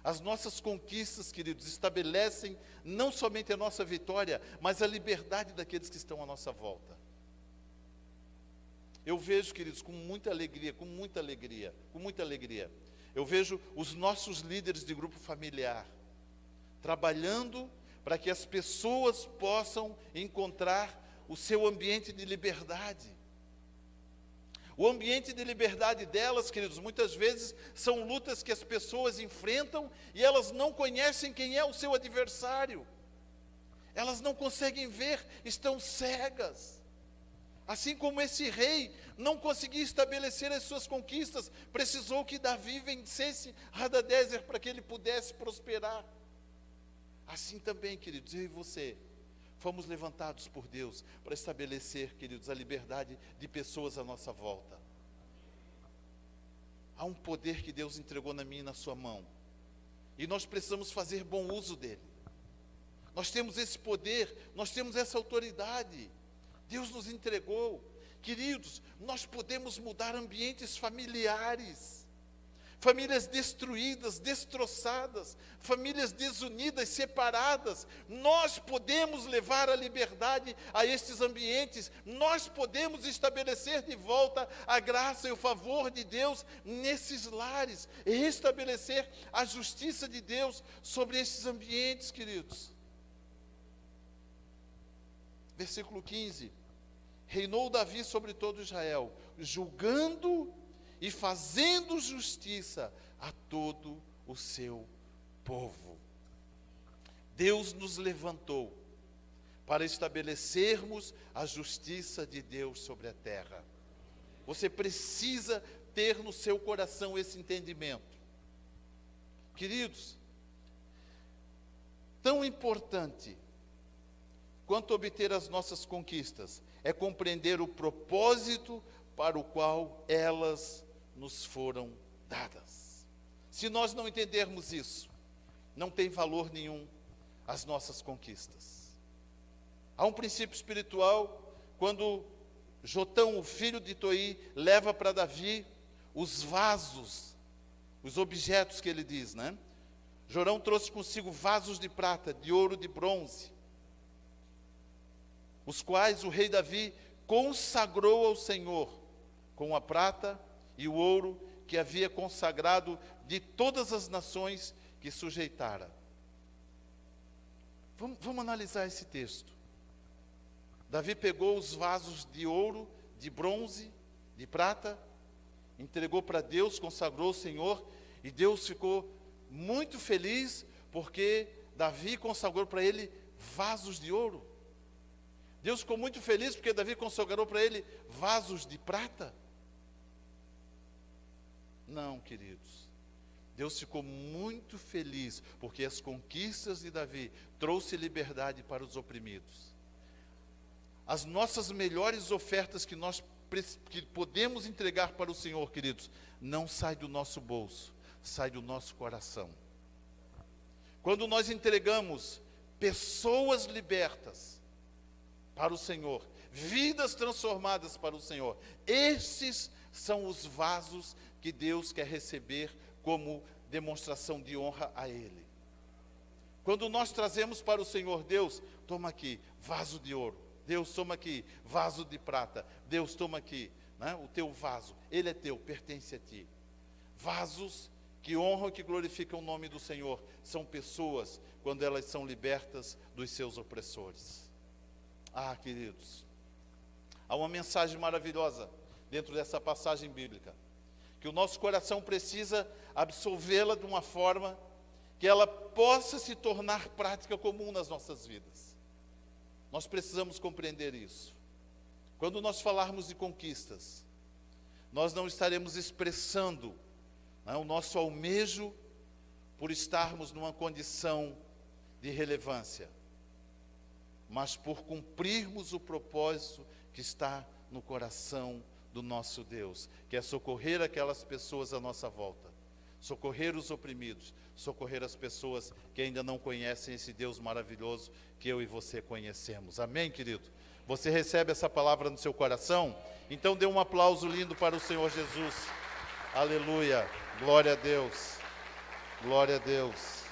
As nossas conquistas, queridos, estabelecem não somente a nossa vitória, mas a liberdade daqueles que estão à nossa volta. Eu vejo, queridos, com muita alegria, eu vejo os nossos líderes de grupo familiar trabalhando para que as pessoas possam encontrar o seu ambiente de liberdade. O ambiente de liberdade delas, queridos, muitas vezes são lutas que as pessoas enfrentam e elas não conhecem quem é o seu adversário. Elas não conseguem ver, estão cegas. Assim como esse rei não conseguia estabelecer as suas conquistas, precisou que Davi vencesse Hadadezer para que ele pudesse prosperar. Assim também, queridos, eu e você fomos levantados por Deus para estabelecer, queridos, a liberdade de pessoas à nossa volta. Há um poder que Deus entregou na minha e na sua mão, e nós precisamos fazer bom uso dele. Nós temos esse poder, nós temos essa autoridade. Deus nos entregou. Queridos, nós podemos mudar ambientes familiares. Famílias destruídas, destroçadas, famílias desunidas, separadas. Nós podemos levar a liberdade a estes ambientes. Nós podemos estabelecer de volta a graça e o favor de Deus nesses lares. E restabelecer a justiça de Deus sobre esses ambientes, queridos. Versículo 15. Reinou Davi sobre todo Israel, julgando e fazendo justiça a todo o seu povo. Deus nos levantou para estabelecermos a justiça de Deus sobre a terra. Você precisa ter no seu coração esse entendimento. Queridos, tão importante quanto obter as nossas conquistas é compreender o propósito para o qual elas nos foram dadas. Se nós não entendermos isso, não tem valor nenhum as nossas conquistas. Há um princípio espiritual, quando Jotão, o filho de Toi, leva para Davi os vasos, os objetos que ele diz, né? Jorão trouxe consigo vasos de prata, de ouro, de bronze, os quais o rei Davi consagrou ao Senhor com a prata e o ouro que havia consagrado de todas as nações que sujeitara. Vamos analisar esse texto. Davi pegou os vasos de ouro, de bronze, de prata, entregou para Deus, consagrou ao Senhor, e Deus ficou muito feliz porque Davi consagrou para ele vasos de ouro. Deus ficou muito feliz porque Davi consagrou para ele vasos de prata. Não, queridos. Deus ficou muito feliz porque as conquistas de Davi trouxe liberdade para os oprimidos. As nossas melhores ofertas que podemos entregar para o Senhor, queridos, não sai do nosso bolso, sai do nosso coração. Quando nós entregamos pessoas libertas para o Senhor, vidas transformadas para o Senhor, esses são os vasos que Deus quer receber como demonstração de honra a Ele. Quando nós trazemos para o Senhor, Deus, toma aqui, vaso de ouro. Deus, toma aqui, vaso de prata. Deus, toma aqui, né, o teu vaso. Ele é teu, pertence a ti. Vasos que honram e que glorificam o nome do Senhor são pessoas quando elas são libertas dos seus opressores. Ah, queridos, há uma mensagem maravilhosa dentro dessa passagem bíblica, que o nosso coração precisa absorvê-la de uma forma que ela possa se tornar prática comum nas nossas vidas. Nós precisamos compreender isso. Quando nós falarmos de conquistas, nós não estaremos expressando, né, o nosso almejo por estarmos numa condição de relevância, mas por cumprirmos o propósito que está no coração do nosso Deus, que é socorrer aquelas pessoas à nossa volta, socorrer os oprimidos, socorrer as pessoas que ainda não conhecem esse Deus maravilhoso que eu e você conhecemos. Amém, querido? Você recebe essa palavra no seu coração? Então dê um aplauso lindo para o Senhor Jesus. Aleluia, glória a Deus, glória a Deus,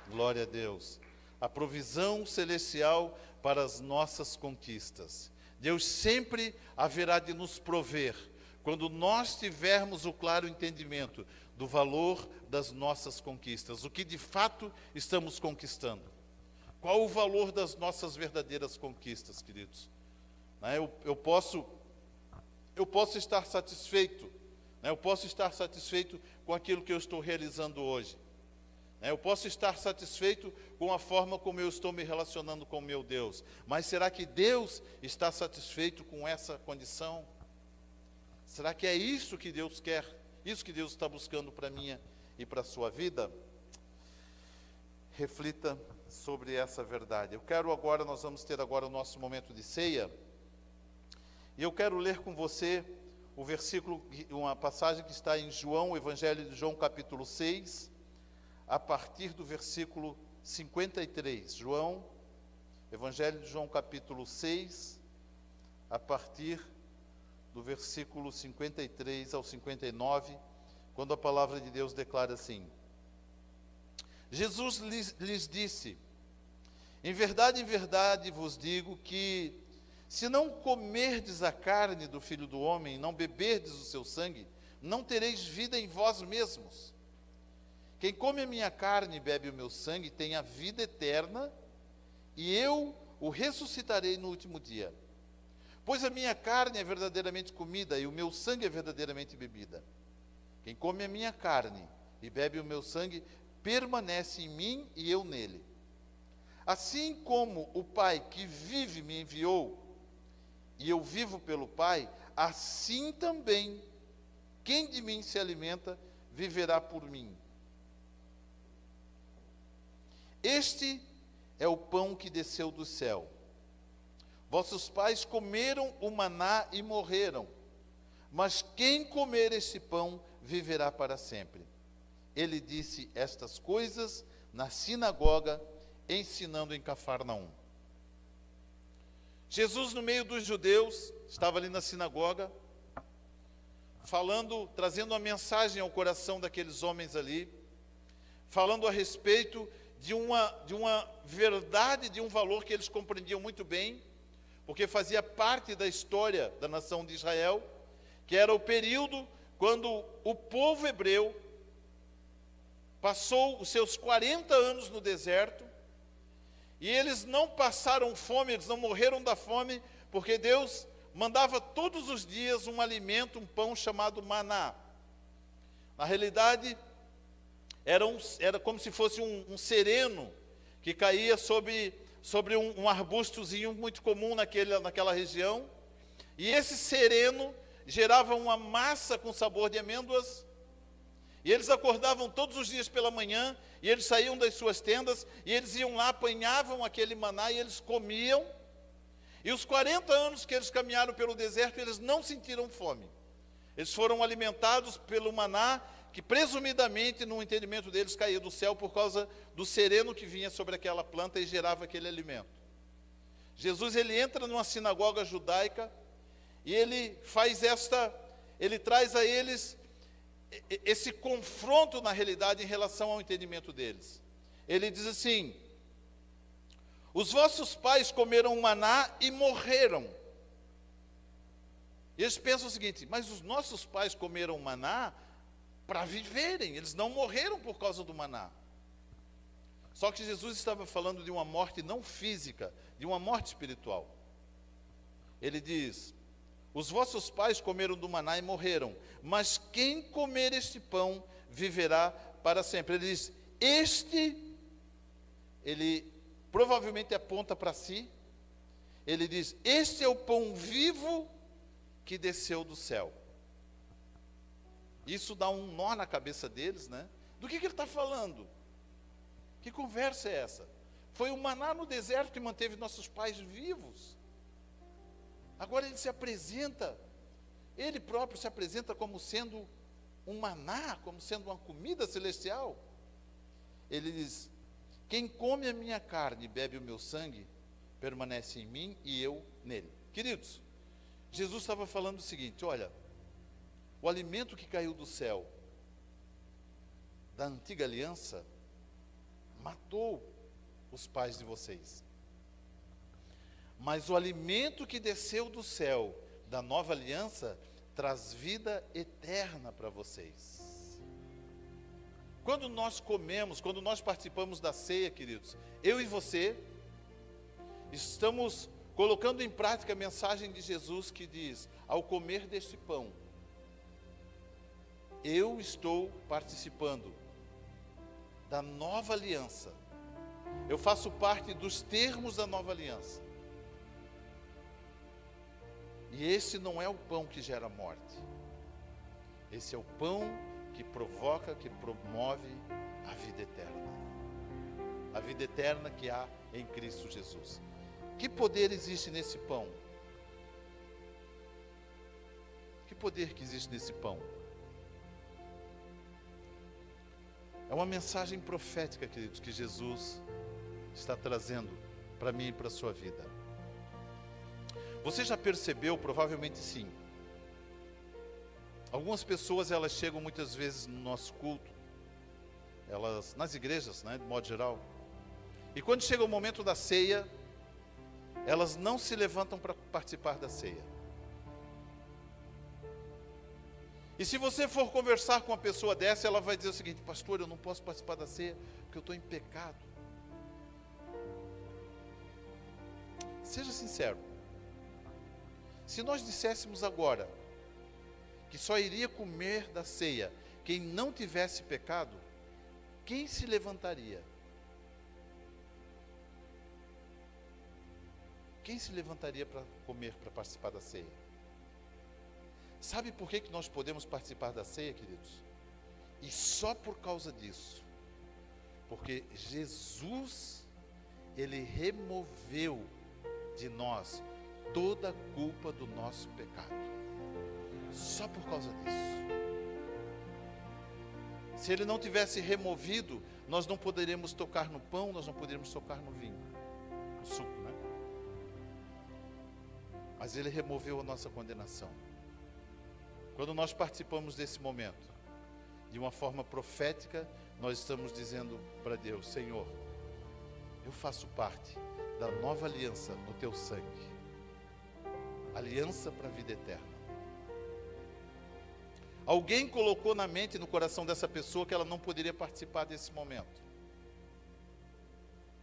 glória a Deus. A provisão celestial para as nossas conquistas. Deus sempre haverá de nos prover, quando nós tivermos o claro entendimento do valor das nossas conquistas, o que de fato estamos conquistando. Qual o valor das nossas verdadeiras conquistas, queridos? Eu posso estar satisfeito, eu posso estar satisfeito com aquilo que eu estou realizando hoje. Eu posso estar satisfeito com a forma como eu estou me relacionando com o meu Deus. Mas será que Deus está satisfeito com essa condição? Será que é isso que Deus quer? Isso que Deus está buscando para a minha e para a sua vida? Reflita sobre essa verdade. Nós vamos ter agora o nosso momento de ceia. E eu quero ler com você o versículo, uma passagem que está em João, o Evangelho de João, capítulo 6, a partir do versículo 53. João, Evangelho de João, capítulo 6, a partir do versículo 53 ao 59, quando a palavra de Deus declara assim: Jesus lhes disse: em verdade vos digo que, se não comerdes a carne do Filho do Homem, não beberdes o seu sangue, não tereis vida em vós mesmos. Quem come a minha carne e bebe o meu sangue tem a vida eterna, e eu o ressuscitarei no último dia. Pois a minha carne é verdadeiramente comida, e o meu sangue é verdadeiramente bebida. Quem come a minha carne e bebe o meu sangue, permanece em mim e eu nele. Assim como o Pai que vive me enviou, e eu vivo pelo Pai, assim também quem de mim se alimenta, viverá por mim. Este é o pão que desceu do céu. Vossos pais comeram o maná e morreram, mas quem comer este pão viverá para sempre. Ele disse estas coisas na sinagoga, ensinando em Cafarnaum. Jesus, no meio dos judeus, estava ali na sinagoga, falando, trazendo uma mensagem ao coração daqueles homens ali, falando a respeito de uma verdade, de um valor que eles compreendiam muito bem, porque fazia parte da história da nação de Israel, que era o período quando o povo hebreu passou os seus 40 anos no deserto, e eles não passaram fome, eles não morreram da fome, porque Deus mandava todos os dias um alimento, um pão chamado maná. Na realidade, era como se fosse um sereno que caía sobre um arbustozinho muito comum naquela região. E esse sereno gerava uma massa com sabor de amêndoas. E eles acordavam todos os dias pela manhã, e eles saíam das suas tendas, e eles iam lá, apanhavam aquele maná, e eles comiam. E os 40 anos que eles caminharam pelo deserto, eles não sentiram fome. Eles foram alimentados pelo maná, que presumidamente, no entendimento deles, caía do céu por causa do sereno que vinha sobre aquela planta e gerava aquele alimento. Jesus, ele entra numa sinagoga judaica, e ele traz a eles esse confronto, na realidade, em relação ao entendimento deles. Ele diz assim: os vossos pais comeram maná e morreram. E eles pensam o seguinte: mas os nossos pais comeram maná para viverem, eles não morreram por causa do maná. Só que Jesus estava falando de uma morte não física, de uma morte espiritual. Ele diz: os vossos pais comeram do maná e morreram, mas quem comer este pão viverá para sempre. Ele diz, ele provavelmente aponta para si, ele diz, este é o pão vivo que desceu do céu. Isso dá um nó na cabeça deles, né? Do que ele está falando? Que conversa é essa? Foi o maná no deserto que manteve nossos pais vivos. Agora ele se apresenta, ele próprio se apresenta como sendo um maná, como sendo uma comida celestial. Ele diz, quem come a minha carne e bebe o meu sangue, permanece em mim e eu nele. Queridos, Jesus estava falando o seguinte, olha, o alimento que caiu do céu, da antiga aliança, matou os pais de vocês. Mas o alimento que desceu do céu, da nova aliança, traz vida eterna para vocês. Quando nós comemos, quando nós participamos da ceia, queridos, eu e você, estamos colocando em prática a mensagem de Jesus que diz, ao comer deste pão, eu estou participando da nova aliança. Eu faço parte dos termos da nova aliança. E esse não é o pão que gera morte. Esse é o pão que provoca, que promove a vida eterna. A vida eterna que há em Cristo Jesus. Que poder existe nesse pão? Que poder que existe nesse pão? É uma mensagem profética, queridos, que Jesus está trazendo para mim e para a sua vida. Você já percebeu? Provavelmente sim. Algumas pessoas, elas chegam muitas vezes no nosso culto, nas igrejas, né, de modo geral, e quando chega o momento da ceia, elas não se levantam para participar da ceia. E se você for conversar com uma pessoa dessa, ela vai dizer o seguinte, pastor, eu não posso participar da ceia, porque eu estou em pecado. Seja sincero. Se nós disséssemos agora que só iria comer da ceia quem não tivesse pecado, quem se levantaria? Quem se levantaria para comer, para participar da ceia? Sabe por que nós podemos participar da ceia, queridos? E só por causa disso. Porque Jesus, ele removeu de nós toda a culpa do nosso pecado. Só por causa disso. Se ele não tivesse removido, nós não poderíamos tocar no pão, nós não poderíamos tocar no vinho, no suco, né? Mas ele removeu a nossa condenação. Quando nós participamos desse momento, de uma forma profética, nós estamos dizendo para Deus, Senhor, eu faço parte da nova aliança no teu sangue. aliança para a vida eterna. Alguém colocou na mente e no coração dessa pessoa que ela não poderia participar desse momento.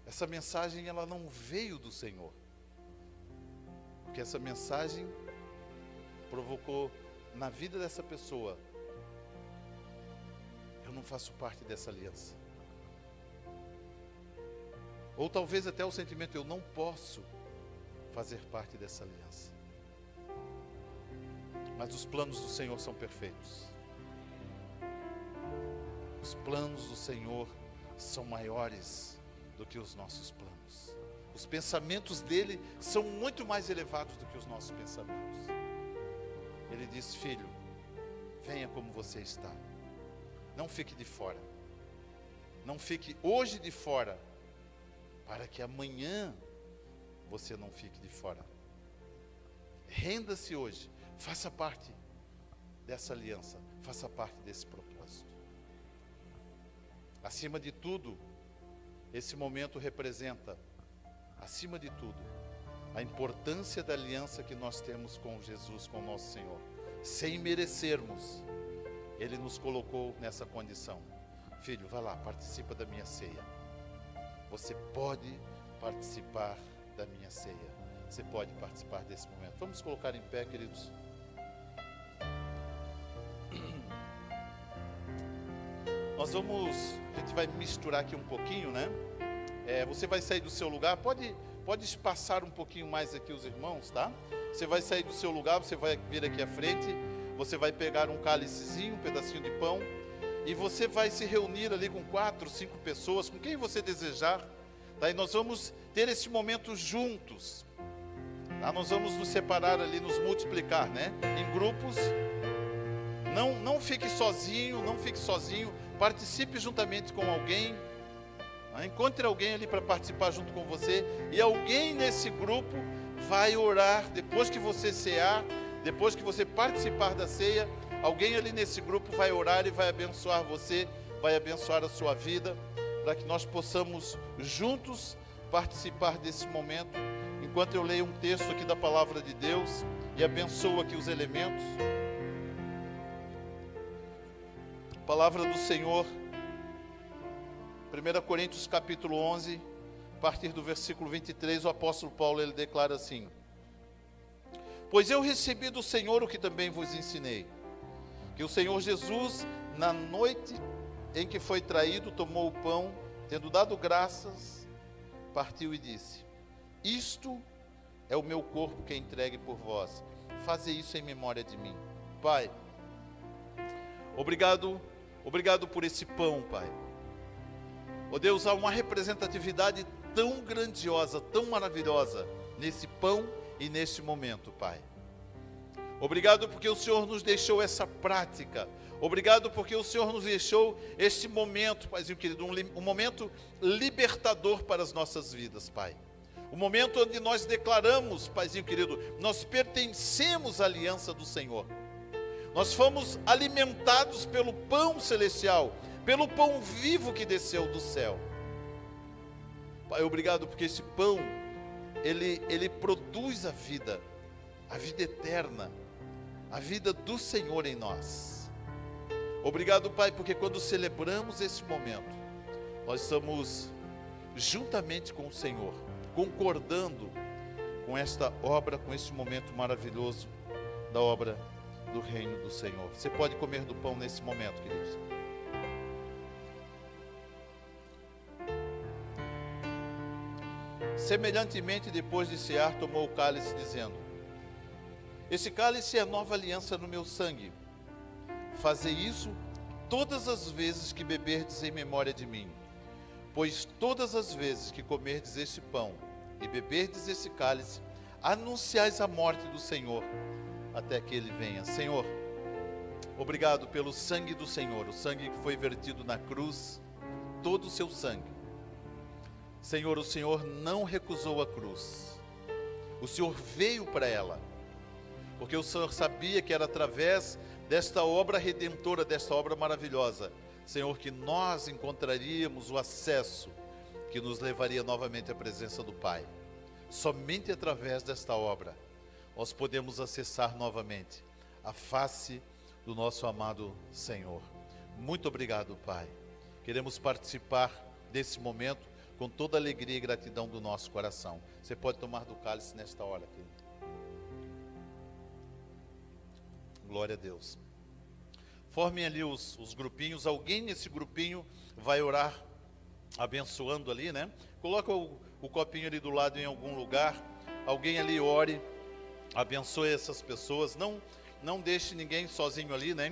Essa mensagem, ela não veio do Senhor. Porque essa mensagem provocou na vida dessa pessoa: eu não faço parte dessa aliança. Ou talvez até o sentimento: eu não posso fazer parte dessa aliança. Mas os planos do Senhor são perfeitos. Os planos do Senhor são maiores do que os nossos planos. Os pensamentos dele são muito mais elevados do que os nossos pensamentos. Ele diz: filho, venha como você está. Não fique de fora. Não fique hoje de fora, para que amanhã você não fique de fora. Renda-se hoje. Faça parte dessa aliança. Faça parte desse propósito. Acima de tudo, esse momento representa, acima de tudo, a importância da aliança que nós temos com Jesus, com o nosso Senhor. Sem merecermos, Ele nos colocou nessa condição. Filho, vai lá, participa da minha ceia. Você pode participar da minha ceia. Você pode participar desse momento. Vamos colocar em pé, queridos. A gente vai misturar aqui um pouquinho, né? Você vai sair do seu lugar, pode espaçar um pouquinho mais aqui os irmãos, tá? Você vai sair do seu lugar, você vai vir aqui à frente, você vai pegar um cálicezinho, um pedacinho de pão, e você vai se reunir ali com 4, 5 pessoas, com quem você desejar, tá? E nós vamos ter esse momento juntos, tá? Nós vamos nos separar ali, nos multiplicar, né? Em grupos. Não fique sozinho, participe juntamente com alguém, né? Encontre alguém ali para participar junto com você, e alguém nesse grupo vai orar, depois que você cear, depois que você participar da ceia, alguém ali nesse grupo vai orar e vai abençoar você, vai abençoar a sua vida, para que nós possamos juntos participar desse momento, enquanto eu leio um texto aqui da palavra de Deus, e abençoo aqui os elementos. Palavra do Senhor, 1 Coríntios capítulo 11, a partir do versículo 23, o apóstolo Paulo, ele declara assim: pois eu recebi do Senhor o que também vos ensinei, que o Senhor Jesus, na noite em que foi traído, tomou o pão, tendo dado graças, partiu e disse: isto é o meu corpo que é entregue por vós, fazei isso em memória de mim. Pai, obrigado por esse pão, Pai. Ó Deus, há uma representatividade tão grandiosa, tão maravilhosa nesse pão e nesse momento, Pai. Obrigado porque o Senhor nos deixou essa prática. Obrigado porque o Senhor nos deixou este momento, Paizinho querido, um momento libertador para as nossas vidas, Pai. O momento onde nós declaramos, Paizinho querido, nós pertencemos à aliança do Senhor. Nós fomos alimentados pelo pão celestial, pelo pão vivo que desceu do céu. Pai, obrigado porque esse pão, ele produz a vida eterna, a vida do Senhor em nós. Obrigado, Pai, porque quando celebramos esse momento, nós estamos juntamente com o Senhor, concordando com esta obra, com este momento maravilhoso da obra do reino do Senhor. Você pode comer do pão nesse momento, queridos. Semelhantemente, depois de cear, tomou o cálice, dizendo: esse cálice é a nova aliança no meu sangue. Fazei isso todas as vezes que beberdes em memória de mim. Pois todas as vezes que comerdes este pão e beberdes esse cálice, anunciais a morte do Senhor, até que Ele venha. Senhor, obrigado pelo sangue do Senhor, o sangue que foi vertido na cruz, todo o seu sangue. Senhor, o Senhor não recusou a cruz, o Senhor veio para ela, porque o Senhor sabia que era através desta obra redentora, desta obra maravilhosa, Senhor, que nós encontraríamos o acesso que nos levaria novamente à presença do Pai. Somente através desta obra, nós podemos acessar novamente a face do nosso amado Senhor. Muito obrigado, Pai. Queremos participar desse momento com toda a alegria e gratidão do nosso coração. Você pode tomar do cálice nesta hora, querido. Glória a Deus. Formem ali os grupinhos. Alguém nesse grupinho vai orar abençoando ali, né? Coloca o copinho ali do lado em algum lugar. Alguém ali ore, abençoe essas pessoas. Não deixe ninguém sozinho ali, né?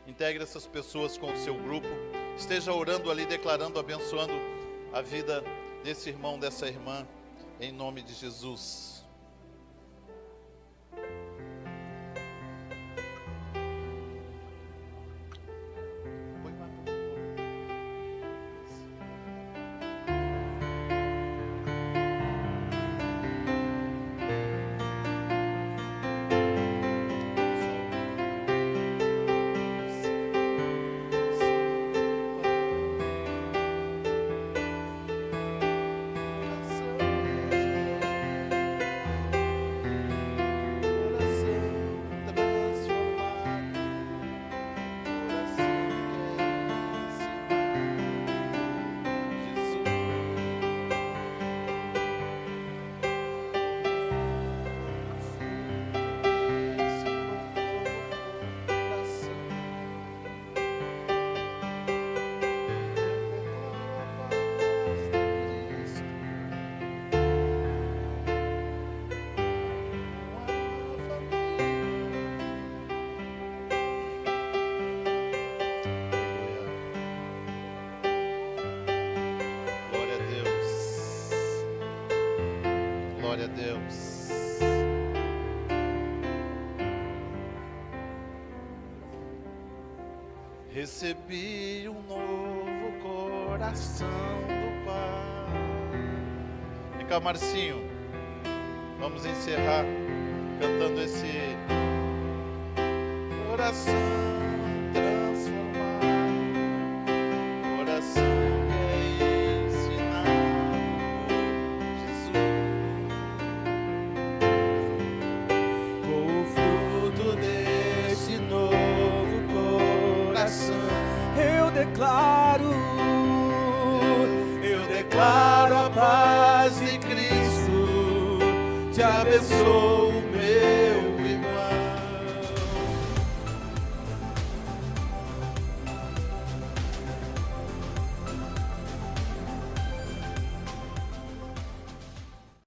Integre essas pessoas com o seu grupo. Esteja orando ali, declarando, abençoando a vida desse irmão, dessa irmã, em nome de Jesus. Glória a Deus. Recebi um novo coração do Pai. Vem cá, Marcinho. Vamos encerrar cantando esse coração transformado, coração que é ensinado por Jesus. Com o fruto desse novo coração, eu declaro a paz de Cristo, te abençoo, meu